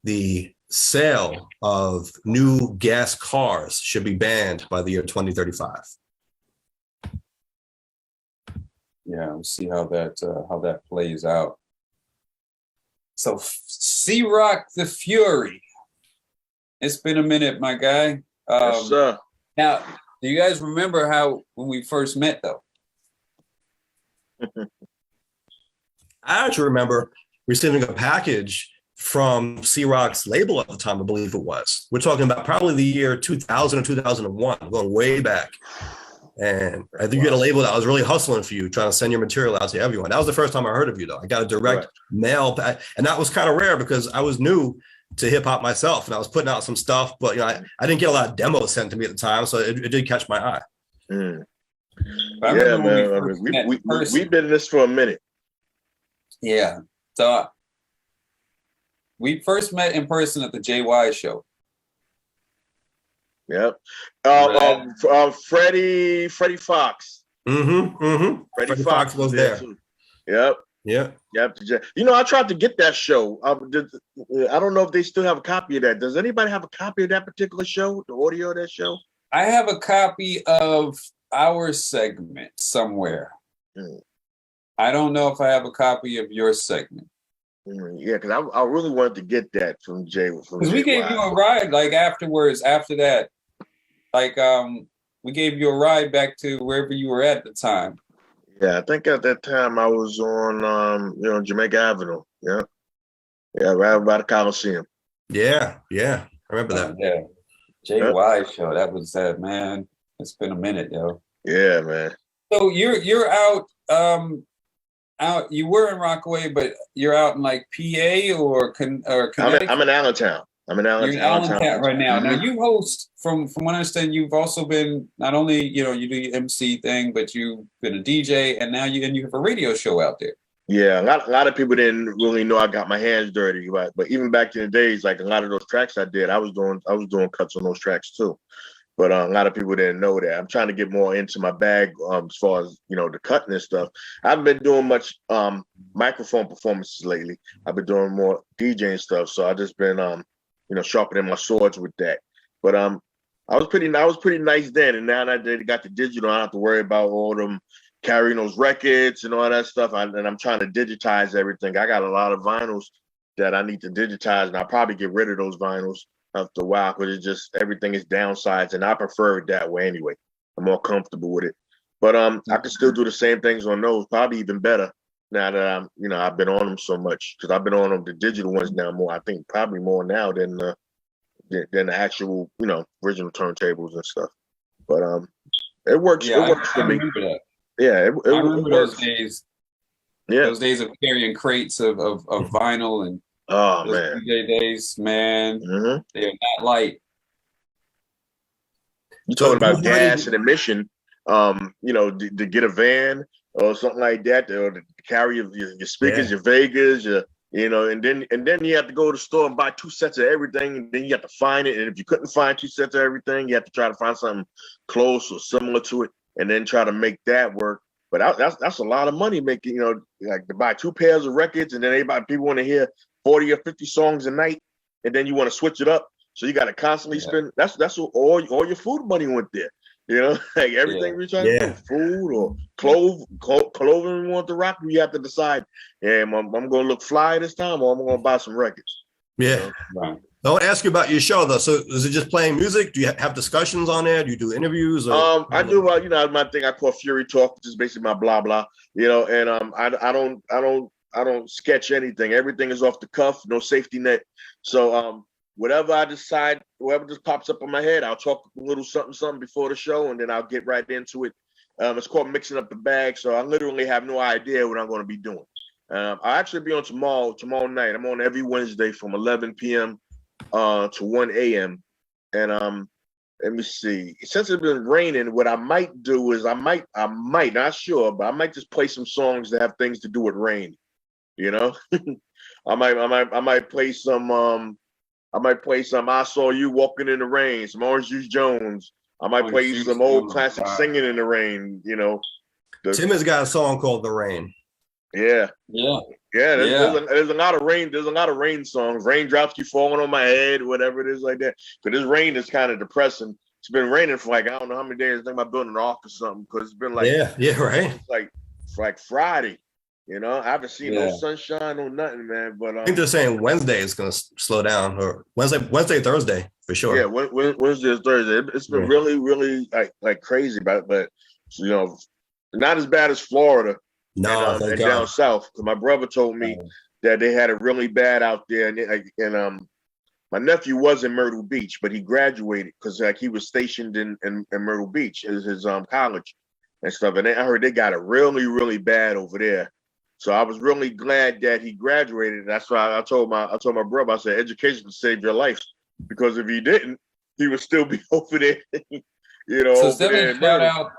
the sale of new gas cars should be banned by the year 2035? Yeah, we'll see how that plays out. So, Cee-Rock the Fury. It's been a minute, my guy. Yes, sir. Now, do you guys remember how when we first met, though? I actually remember receiving a package from Cee-Rock's label at the time, I believe it was. We're talking about probably the year 2000 or 2001, going way back. And I think you had a label that was really hustling for you, trying to send your material out to everyone. That was the first time I heard of you, though. I got a direct mail, and that was kind of rare because I was new to hip hop myself, and I was putting out some stuff, but you know, I didn't get a lot of demos sent to me at the time, so it did catch my eye. Yeah, man. We've been in this for a minute. Yeah. So we first met in person at the JY show. Yep. Freddie Fox. Freddie Fox was there. Too. Yep. Yeah. Yep. You know, I tried to get that show. I don't know if they still have a copy of that. Does anybody have a copy of that particular show? The audio of that show? I have a copy of our segment somewhere. I don't know if I have a copy of your segment. Yeah, because I really wanted to get that from Jay. Because we gave you a ride, like afterwards, after that. Like, we gave you a ride back to wherever you were at the time. Yeah, I think at that time I was on, Jamaica Avenue. Yeah. Yeah, right by the Coliseum. Yeah. I remember that. Yeah. JY show. That was that, man. It's been a minute, yo. Yeah, man. So you're out, you were in Rockaway, but you're out in like PA or Connecticut? I'm in Allentown. You're in Allentown right now. Now you host, from what I understand, you've also been not only you do your MC thing, but you've been a DJ, and now you have a radio show out there. Yeah, a lot of people didn't really know I got my hands dirty, but even back in the days, like a lot of those tracks I did, I was doing cuts on those tracks too. But a lot of people didn't know that. I'm trying to get more into my bag as far as the cutting and stuff. I haven't been doing much microphone performances lately. I've been doing more DJing stuff, so I just been sharpening my swords with that. But I was pretty nice then, and now that they got the digital, I don't have to worry about all them carrying those records and all that stuff. And I'm trying to digitize everything. I got a lot of vinyls that I need to digitize, and I'll probably get rid of those vinyls after a while, because it's just everything is downsized, and I prefer it that way anyway. I'm more comfortable with it. But I can still do the same things on those, probably even better now that I've been on them so much, because I've been on them, the digital ones now more. I think probably more now than the actual original turntables and stuff. But it works. Yeah, it works for me. That. Yeah, I remember those days. Yeah, those days of carrying crates of vinyl and. Oh those man, DJ days, man, they're not light. You talking about gas and emission? To get a van or something like that, or to carry your speakers, your Vegas, and then you have to go to the store and buy 2 sets of everything, and then you have to find it. And if you couldn't find 2 sets of everything, you have to try to find something close or similar to it, and then try to make that work. But that's a lot of money making. Like to buy 2 pairs of records, and then people want to hear 40 or 50 songs a night, and then you want to switch it up, so you got to constantly spend. That's all your food money went there. Like everything we're trying to do, food or clothing we want to rock. You have to decide, I'm going to look fly this time, or I'm going to buy some records. Yeah. Right. I want to ask you about your show though. So is it just playing music? Do you have discussions on there? Do you do interviews? I do. My thing I call Fury Talk, which is basically my blah blah. And I don't sketch anything. Everything is off the cuff, no safety net. So whatever I decide, whatever just pops up in my head, I'll talk a little something before the show, and then I'll get right into it. It's called mixing up the bag. So I literally have no idea what I'm going to be doing. I'll actually be on tomorrow night. I'm on every Wednesday from 11 p.m. To 1 a.m. And let me see. Since it's been raining, what I might do is I might, not sure, but I might just play some songs that have things to do with rain. I might play some I Saw You Walking in the Rain, some Orange Juice Jones. I might play some old classic Singing in the Rain, Tim has got a song called The Rain. Yeah. There's a lot of rain. There's a lot of rain songs. Raindrops keep falling on my head, whatever it is like that. But this rain is kind of depressing. It's been raining for I don't know how many days. I think about building an ark or something, because it's been right. It's like Friday. I haven't seen no sunshine or nothing, man. But I think they're saying Wednesday is going to slow down, or Wednesday, Thursday for sure. Yeah, Wednesday is Thursday. It's been really, really like crazy, but not as bad as Florida. No, and down south. Because my brother told me that they had it really bad out there, and my nephew was in Myrtle Beach, but he graduated because like he was stationed in Myrtle Beach as his college and stuff. And I heard they got it really, really bad over there. So I was really glad that he graduated. And that's why I told my brother, I said, education can save your life, because if he didn't, he would still be over there. So definitely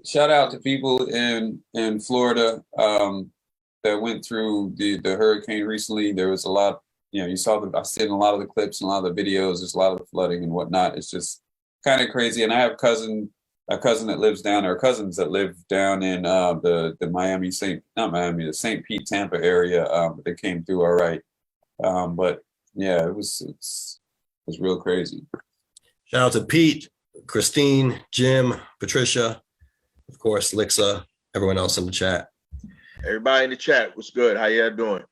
shout out to people in Florida that went through the hurricane recently. There was a lot. You saw I've seen a lot of the clips and a lot of the videos. There's a lot of the flooding and whatnot. It's just kind of crazy. And I have a cousin that lives down there, cousins that live down in the St. Pete, Tampa area. They came through all right. But yeah, it was real crazy. Shout out to Pete, Christine, Jim, Patricia, of course, Lixa, everyone else in the chat. Everybody in the chat, what's good? How y'all doing?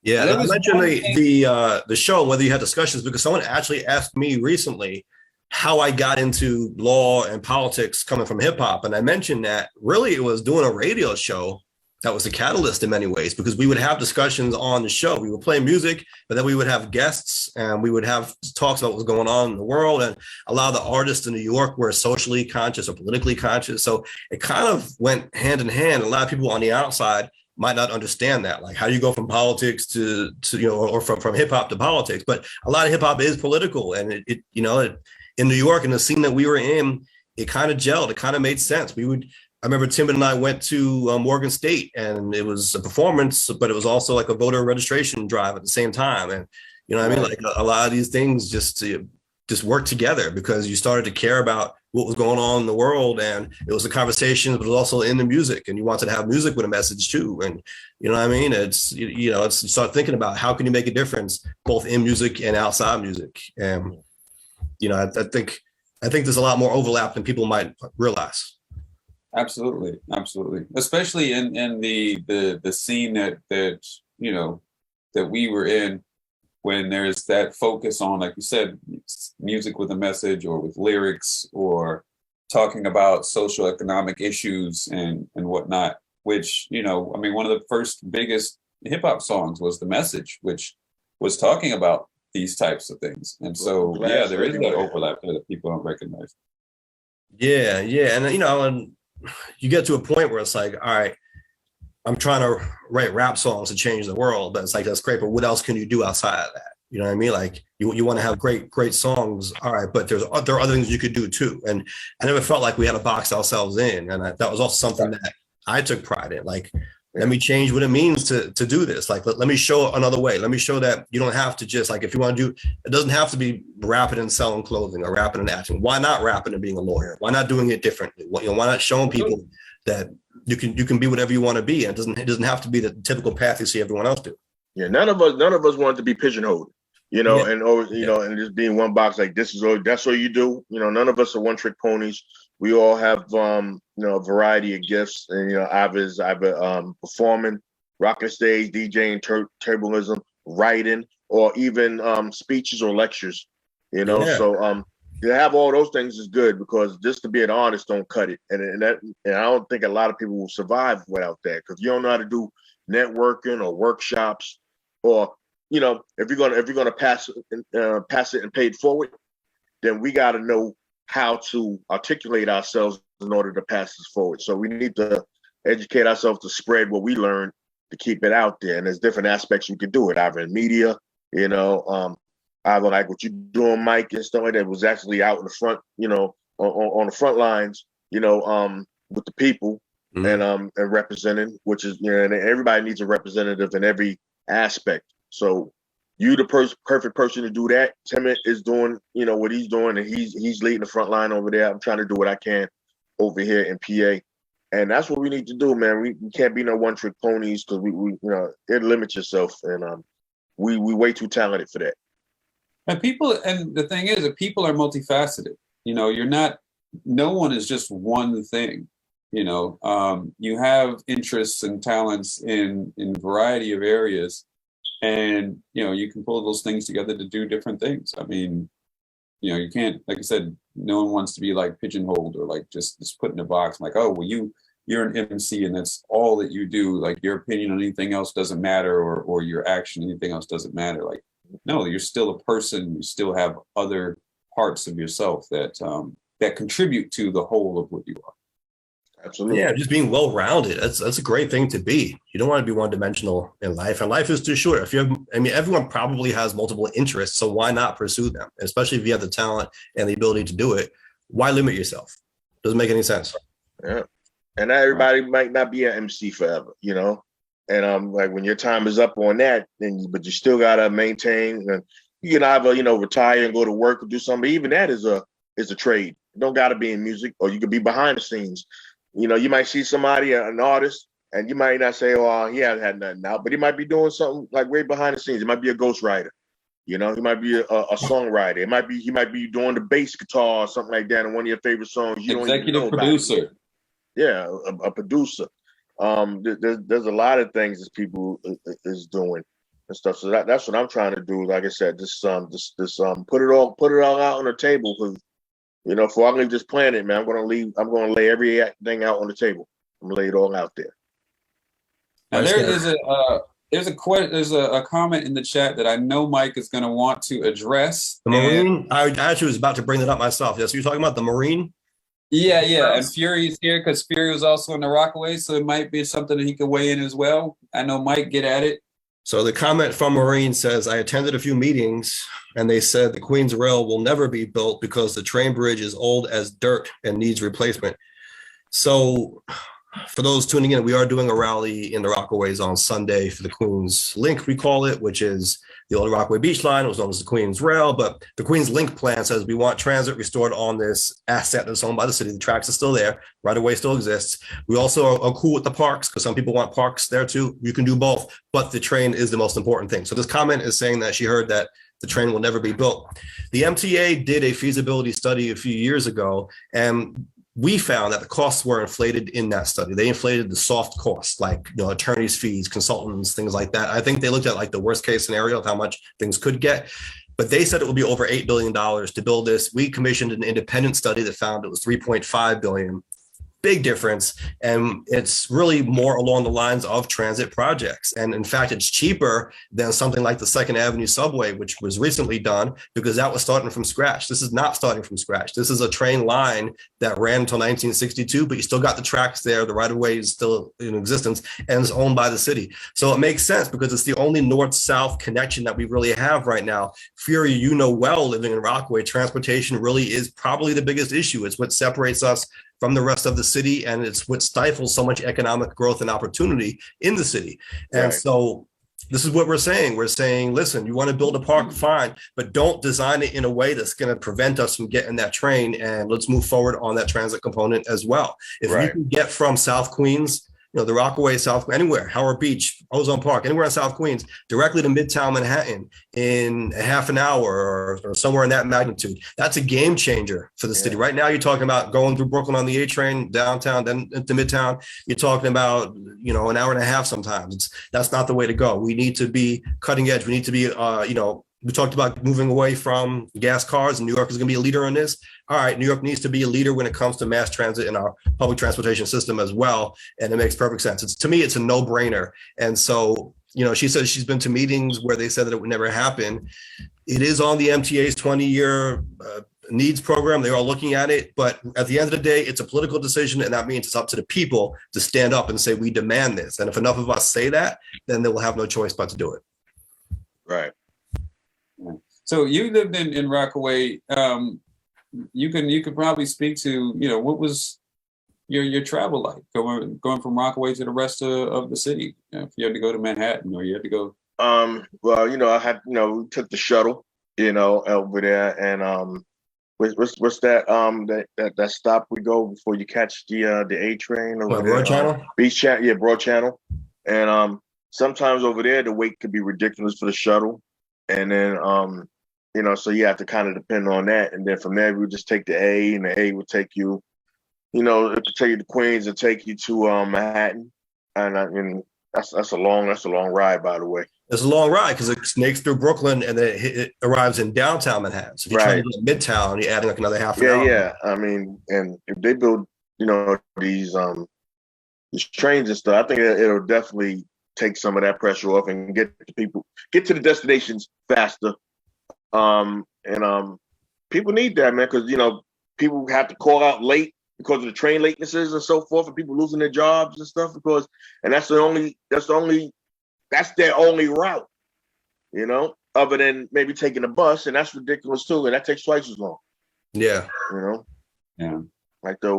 Yeah, I mentioned the show, whether you had discussions, because someone actually asked me recently how I got into law and politics coming from hip hop. And I mentioned that really it was doing a radio show that was the catalyst in many ways, because we would have discussions on the show. We would play music, but then we would have guests and we would have talks about what's going on in the world. And a lot of the artists in New York were socially conscious or politically conscious. So it kind of went hand in hand. A lot of people on the outside might not understand that, like how do you go from politics to or from hip hop to politics. But a lot of hip hop is political, and it in New York, in the scene that we were in, it kind of gelled. It kind of made sense. I remember Tim and I went to Morgan State, and it was a performance, but it was also like a voter registration drive at the same time. And you know what I mean? Like a lot of these things just work together because you started to care about what was going on in the world, and it was a conversation, but it was also in the music, and you wanted to have music with a message too. And you know what I mean? It's you start thinking about how can you make a difference both in music and outside music. And I think there's a lot more overlap than people might realize. Absolutely, especially in the scene that we were in, when there's that focus on, like you said, music with a message or with lyrics or talking about social economic issues and whatnot, which, one of the first biggest hip hop songs was The Message, which was talking about these types of things. And so, yeah, there is that overlap there that people don't recognize. Yeah. And, and you get to a point where it's like, all right, I'm trying to write rap songs to change the world, but it's like, that's great, but what else can you do outside of that? You know what I mean? Like you want to have great there are other things you could do too. And I never felt like we had to box ourselves in. And that was also something that I took pride in. Like, let me change what it means to do this. Like, let me show another way. Let me show that you don't have to just, like, if you want to do, it doesn't have to be rapping and selling clothing or rapping and acting. Why not rapping and being a lawyer? Why not doing it differently? Why not showing people that you can be whatever you want to be, and it doesn't have to be the typical path you see everyone else do. Yeah, none of us wanted to be pigeonholed, and always, and just being one box, like that's all you do. None of us are one trick ponies. We all have a variety of gifts, and either performing, rocking stage, DJing, turbulentalism, writing, or even speeches or lectures. So to have all those things is good, because just to be an artist don't cut it, and I don't think a lot of people will survive without that, because you don't know how to do networking or workshops, or if you're gonna pass it and pay it forward, then we got to know how to articulate ourselves in order to pass this forward. So we need to educate ourselves to spread what we learn, to keep it out there. And there's different aspects you can do it, either in media, either like what you're doing, Mike, and stuff like that, was actually out in the front, on the front lines, with the people, and representing, which is, and everybody needs a representative in every aspect. So you the perfect person to do that. Tim is doing, what he's doing, and he's leading the front line over there. I'm trying to do what I can over here in PA. And that's what we need to do, man. We can't be no one trick ponies, because we it limits yourself, and we way too talented for that. And the thing is that people are multifaceted. No one is just one thing. You have interests and talents in a variety of areas, and you can pull those things together to do different things. I mean, you can't, like I said, no one wants to be like pigeonholed or like just put in a box, like, oh, well, you're an MC and that's all that you do, like your opinion on anything else doesn't matter, or your action, anything else doesn't matter. Like, no, you're still a person. You still have other parts of yourself that that contribute to the whole of what you are. Absolutely. Yeah, just being well-rounded. That's a great thing to be. You don't want to be one-dimensional in life, and life is too short. If you have, I mean, everyone probably has multiple interests, so why not pursue them? Especially if you have the talent and the ability to do it. Why limit yourself? Doesn't make any sense. Yeah, and not everybody might not be an MC forever, you know. And like when your time is up on that, but you still gotta maintain. And you can either retire and go to work or do something. Even that is a trade. You don't gotta be in music, or you could be behind the scenes. You might see somebody, an artist, and you might not say, "Oh, he hasn't had nothing out," but he might be doing something like way behind the scenes. He might be a ghostwriter. He might be a songwriter. He might be doing the bass guitar or something like that in one of your favorite songs. You Executive don't even know producer. About it. Yeah, a producer. There's a lot of things that people is doing and stuff. So that's what I'm trying to do. Like I said, just put it all out on the table, because before I leave this planet, man, I'm gonna lay everything out on the table. I'm gonna lay it all out there. Now there's a comment in the chat that I know Mike is going to want to address. The Marine. I actually was about to bring that up myself. Yes, you're talking about the Marine. Yeah. And Fury's here because Fury was also in the Rockaway, so it might be something that he could weigh in as well. I know Mike, get at it. So the comment from Marine says, I attended a few meetings and they said the Queens Rail will never be built because the train bridge is old as dirt and needs replacement. So for those tuning in, we are doing a rally in the Rockaways on Sunday for the QueensLink, we call it, which is the old Rockaway Beach line. It was known as the Queens Rail, but the QueensLink plan says we want transit restored on this asset that's owned by the city. The tracks are still there. Right of way still exists. We also are cool with the parks because some people want parks there too. You can do both, but the train is the most important thing. So this comment is saying that she heard that the train will never be built. The MTA did a feasibility study a few years ago, and we found that the costs were inflated in that study. They inflated the soft costs, like attorneys' fees, consultants, things like that. I think they looked at like the worst case scenario of how much things could get, but they said it would be over $8 billion to build this. We commissioned an independent study that found it was $3.5 billion. Big difference. And it's really more along the lines of transit projects. And in fact, it's cheaper than something like the Second Avenue subway, which was recently done because that was starting from scratch. This is not starting from scratch. This is a train line that ran until 1962, but you still got the tracks there. The right of way is still in existence and it's owned by the city. So it makes sense because it's the only north-south connection that we really have right now. Fury, well, living in Rockaway, transportation really is probably the biggest issue. It's what separates us from the rest of the city, and it's what stifles so much economic growth and opportunity in the city. And so this is what we're saying. We're saying, listen, you want to build a park, fine, but don't design it in a way that's going to prevent us from getting that train, and let's move forward on that transit component as well. If you can get from South Queens, the Rockaway, South, anywhere, Howard Beach, Ozone Park, anywhere in South Queens, directly to Midtown Manhattan in a half an hour or somewhere in that magnitude. That's a game changer for the city. Right now, you're talking about going through Brooklyn on the A train, downtown, then into Midtown. You're talking about, an hour and a half sometimes. That's not the way to go. We need to be cutting edge. We need to be, we talked about moving away from gas cars, and New York is going to be a leader on this. All right, New York needs to be a leader when it comes to mass transit in our public transportation system as well. And it makes perfect sense. To me, it's a no-brainer. And so, she says she's been to meetings where they said that it would never happen. It is on the MTA's 20-year needs program. They are looking at it. But at the end of the day, it's a political decision. And that means it's up to the people to stand up and say, we demand this. And if enough of us say that, then they will have no choice but to do it. Right. So you lived in Rockaway. You could probably speak to what was your travel like going from Rockaway to the rest of the city. If you had to go to Manhattan or you had to go. Well, I had we took the shuttle over there, and what's that that stop we go before you catch the A train over there? Broad Channel. Beach Channel, yeah, Broad Channel, and sometimes over there the wait could be ridiculous for the shuttle, and then so you have to kind of depend on that. And then from there, we would just take the A, and the A would take you, it could take you to Queens and take you to Manhattan. And that's a long ride, by the way. It's a long ride because it snakes through Brooklyn and then it arrives in downtown Manhattan. So if you're trying to go to Midtown, you're adding like another half an hour. Yeah. I mean, and if they build, these these trains and stuff, I think it'll definitely take some of that pressure off and get to the destinations faster. People need that, man, because people have to call out late because of the train latenesses and so forth, and people losing their jobs and stuff and that's their only route, other than maybe taking a bus, and that's ridiculous too, and that takes twice as long. Yeah. Yeah. Like the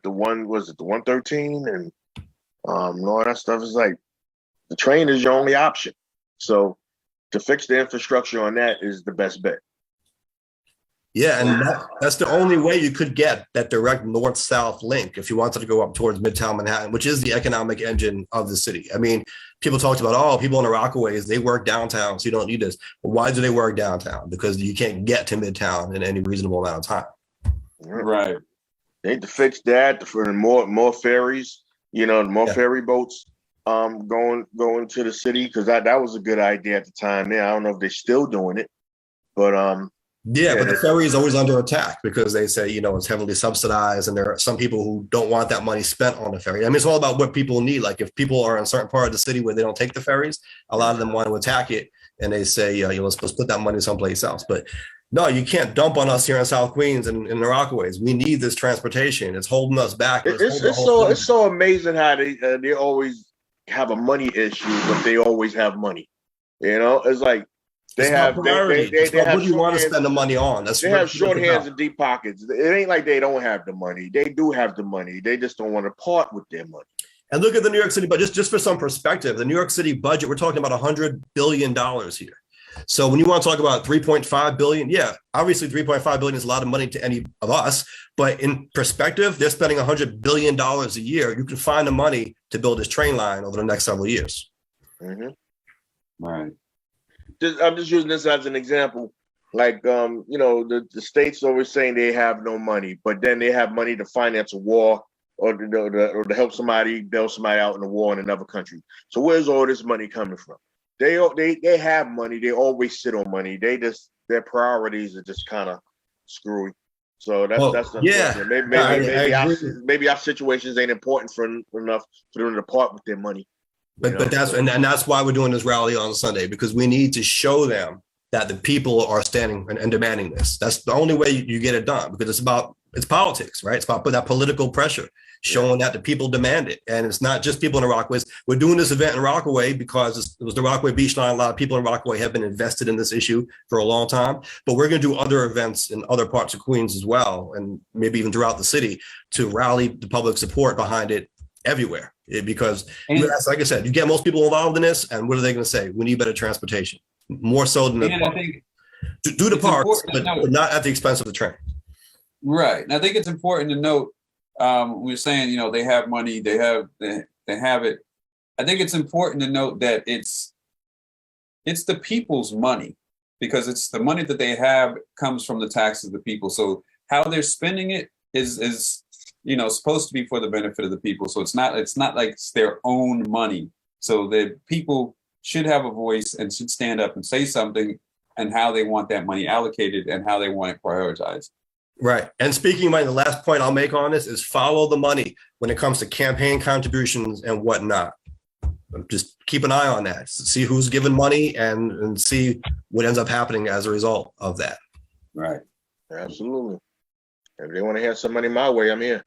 one, was it the 113 and all that stuff is like the train is your only option. So to fix the infrastructure on that is the best bet. Yeah, and that's the only way you could get that direct north-south link if you wanted to go up towards Midtown Manhattan, which is the economic engine of the city. I mean, people talked about, people in the Rockaways, they work downtown, so you don't need this. But why do they work downtown? Because you can't get to Midtown in any reasonable amount of time. Right. They need to fix that for more ferries, more ferry boats going to the city, because that was a good idea at the time. I don't know if they're still doing it, but but the ferry is always under attack because they say, it's heavily subsidized, and there are some people who don't want that money spent on the ferry. I mean, it's all about what people need. Like if people are in a certain part of the city where they don't take the ferries, a lot of them want to attack it, and they say, let's put that money someplace else. But no, you can't dump on us here in South Queens and in the Rockaways. We need this transportation. It's holding us back. It's so amazing how they always have a money issue, but they always have money. It's like they have what do you want to spend the money on? They have short hands and deep pockets. It ain't like they don't have the money. They do have the money. They just don't want to part with their money. And look at the New York City budget. Just for some perspective, the New York City budget, we're talking about $100 billion here. So when you want to talk about 3.5 billion, obviously 3.5 billion is a lot of money to any of us, but in perspective, they're spending $100 billion a year. You can find the money to build this train line over the next several years. Mm-hmm. Right. I'm just using this as an example. Like, the states always saying they have no money, but then they have money to finance a war or to help somebody bail somebody out in a war in another country. So where's all this money coming from? They have money. They always sit on money. Their priorities are just kind of screwy. So that's maybe our situations ain't important enough for them to part with their money. But that's why we're doing this rally on Sunday, because we need to show them that the people are standing and demanding this. That's the only way you get it done, because it's politics, right? It's about that political pressure, showing that the people demand it. And it's not just people in the Rockaways. We're doing this event in Rockaway because it was the Rockaway Beach Line. A lot of people in Rockaway have been invested in this issue for a long time, but we're going to do other events in other parts of Queens as well, and maybe even throughout the city, to rally the public support behind it everywhere. Because like I said, you get most people involved in this, and what are they going to say? We need better transportation, more so than I think do the parks, but not at the expense of the train. Right. And I think it's important to note, we're saying, they have money, they have it. I think it's important to note that it's the people's money, because it's the money that they have comes from the taxes of the people. So how they're spending it is supposed to be for the benefit of the people. So it's not like it's their own money. So the people should have a voice and should stand up and say something, and how they want that money allocated and how they want it prioritized. Right. And speaking of money, the last point I'll make on this is follow the money when it comes to campaign contributions and whatnot. Just keep an eye on that. See who's giving money and see what ends up happening as a result of that. Right. Absolutely. If they want to have some money my way, I'm here.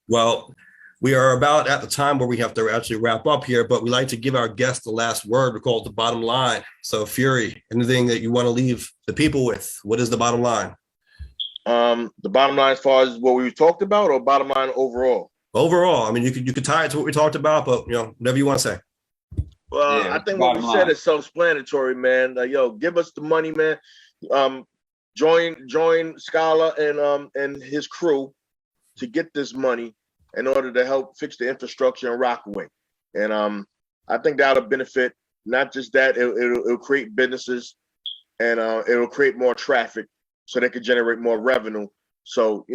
Well, we are about at the time where we have to actually wrap up here, but we like to give our guests the last word. We call it the bottom line. So Fury, anything that you want to leave the people with? What is the bottom line? The bottom line as far as what we talked about, or bottom line overall? Overall, I mean, you could tie it to what we talked about, but whatever you want to say. Well, I think what we said is self-explanatory, man. Give us the money, man. Join Scala and his crew to get this money in order to help fix the infrastructure in Rockaway. And I think that'll benefit, not just that, it'll create businesses, and it'll create more traffic so they can generate more revenue. So,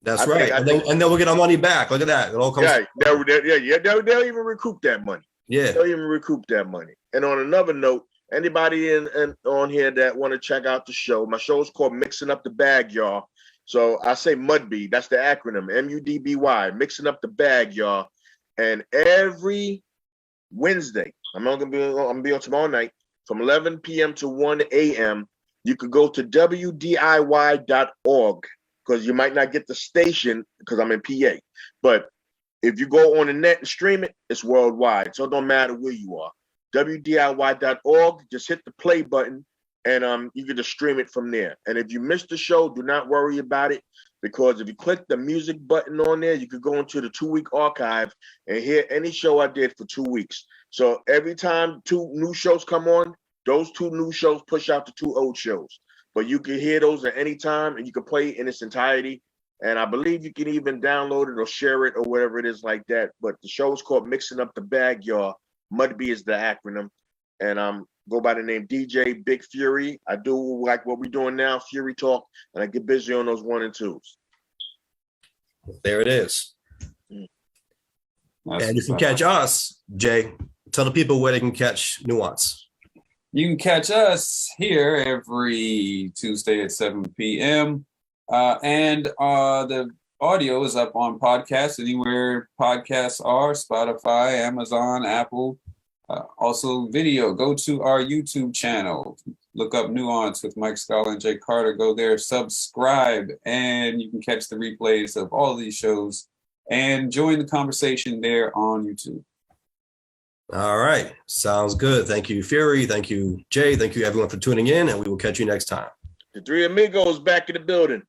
That's right. And then we'll get our money back. Look at that. It all comes. They'll even recoup that money. Yeah. They'll even recoup that money. And on another note, anybody on here that want to check out the show, my show is called Mixing Up the Bag, y'all. So I say MUDB. That's the acronym, MUDBY, mixing up the bag, y'all. And every Wednesday, I'm gonna be on tomorrow night from 11 p.m. to 1 a.m. You could go to WDIY.org because you might not get the station because I'm in PA. But if you go on the net and stream it, it's worldwide. So it don't matter where you are. WDIY.org, just hit the play button and you can just stream it from there. And if you missed the show, do not worry about it, because if you click the music button on there, you could go into the 2-week archive and hear any show I did for 2 weeks. So every time 2 new shows come on, those 2 new shows push out the 2 old shows. But you can hear those at any time and you can play it in its entirety. And I believe you can even download it or share it or whatever it is like that. But the show is called Mixing Up the Bag, y'all. MUDB is the acronym. And go by the name Deejay Big Fury. I do like what we're doing now, Fury Talk, and I get busy on those 1 and 2s. There it is. That's and you can catch us, Jay. Tell the people where they can catch Nuance. You can catch us here every Tuesday at 7 p.m. And the audio is up on podcasts, anywhere podcasts are, Spotify, Amazon, Apple. Also video, go to our YouTube channel, look up Nuance with Mike Scala and Jay Carter, go there, subscribe, and you can catch the replays of all of these shows and join the conversation there on YouTube. All right. Sounds good. Thank you, Fury. Thank you, Jay. Thank you, everyone, for tuning in, and we will catch you next time. The 3 amigos back in the building.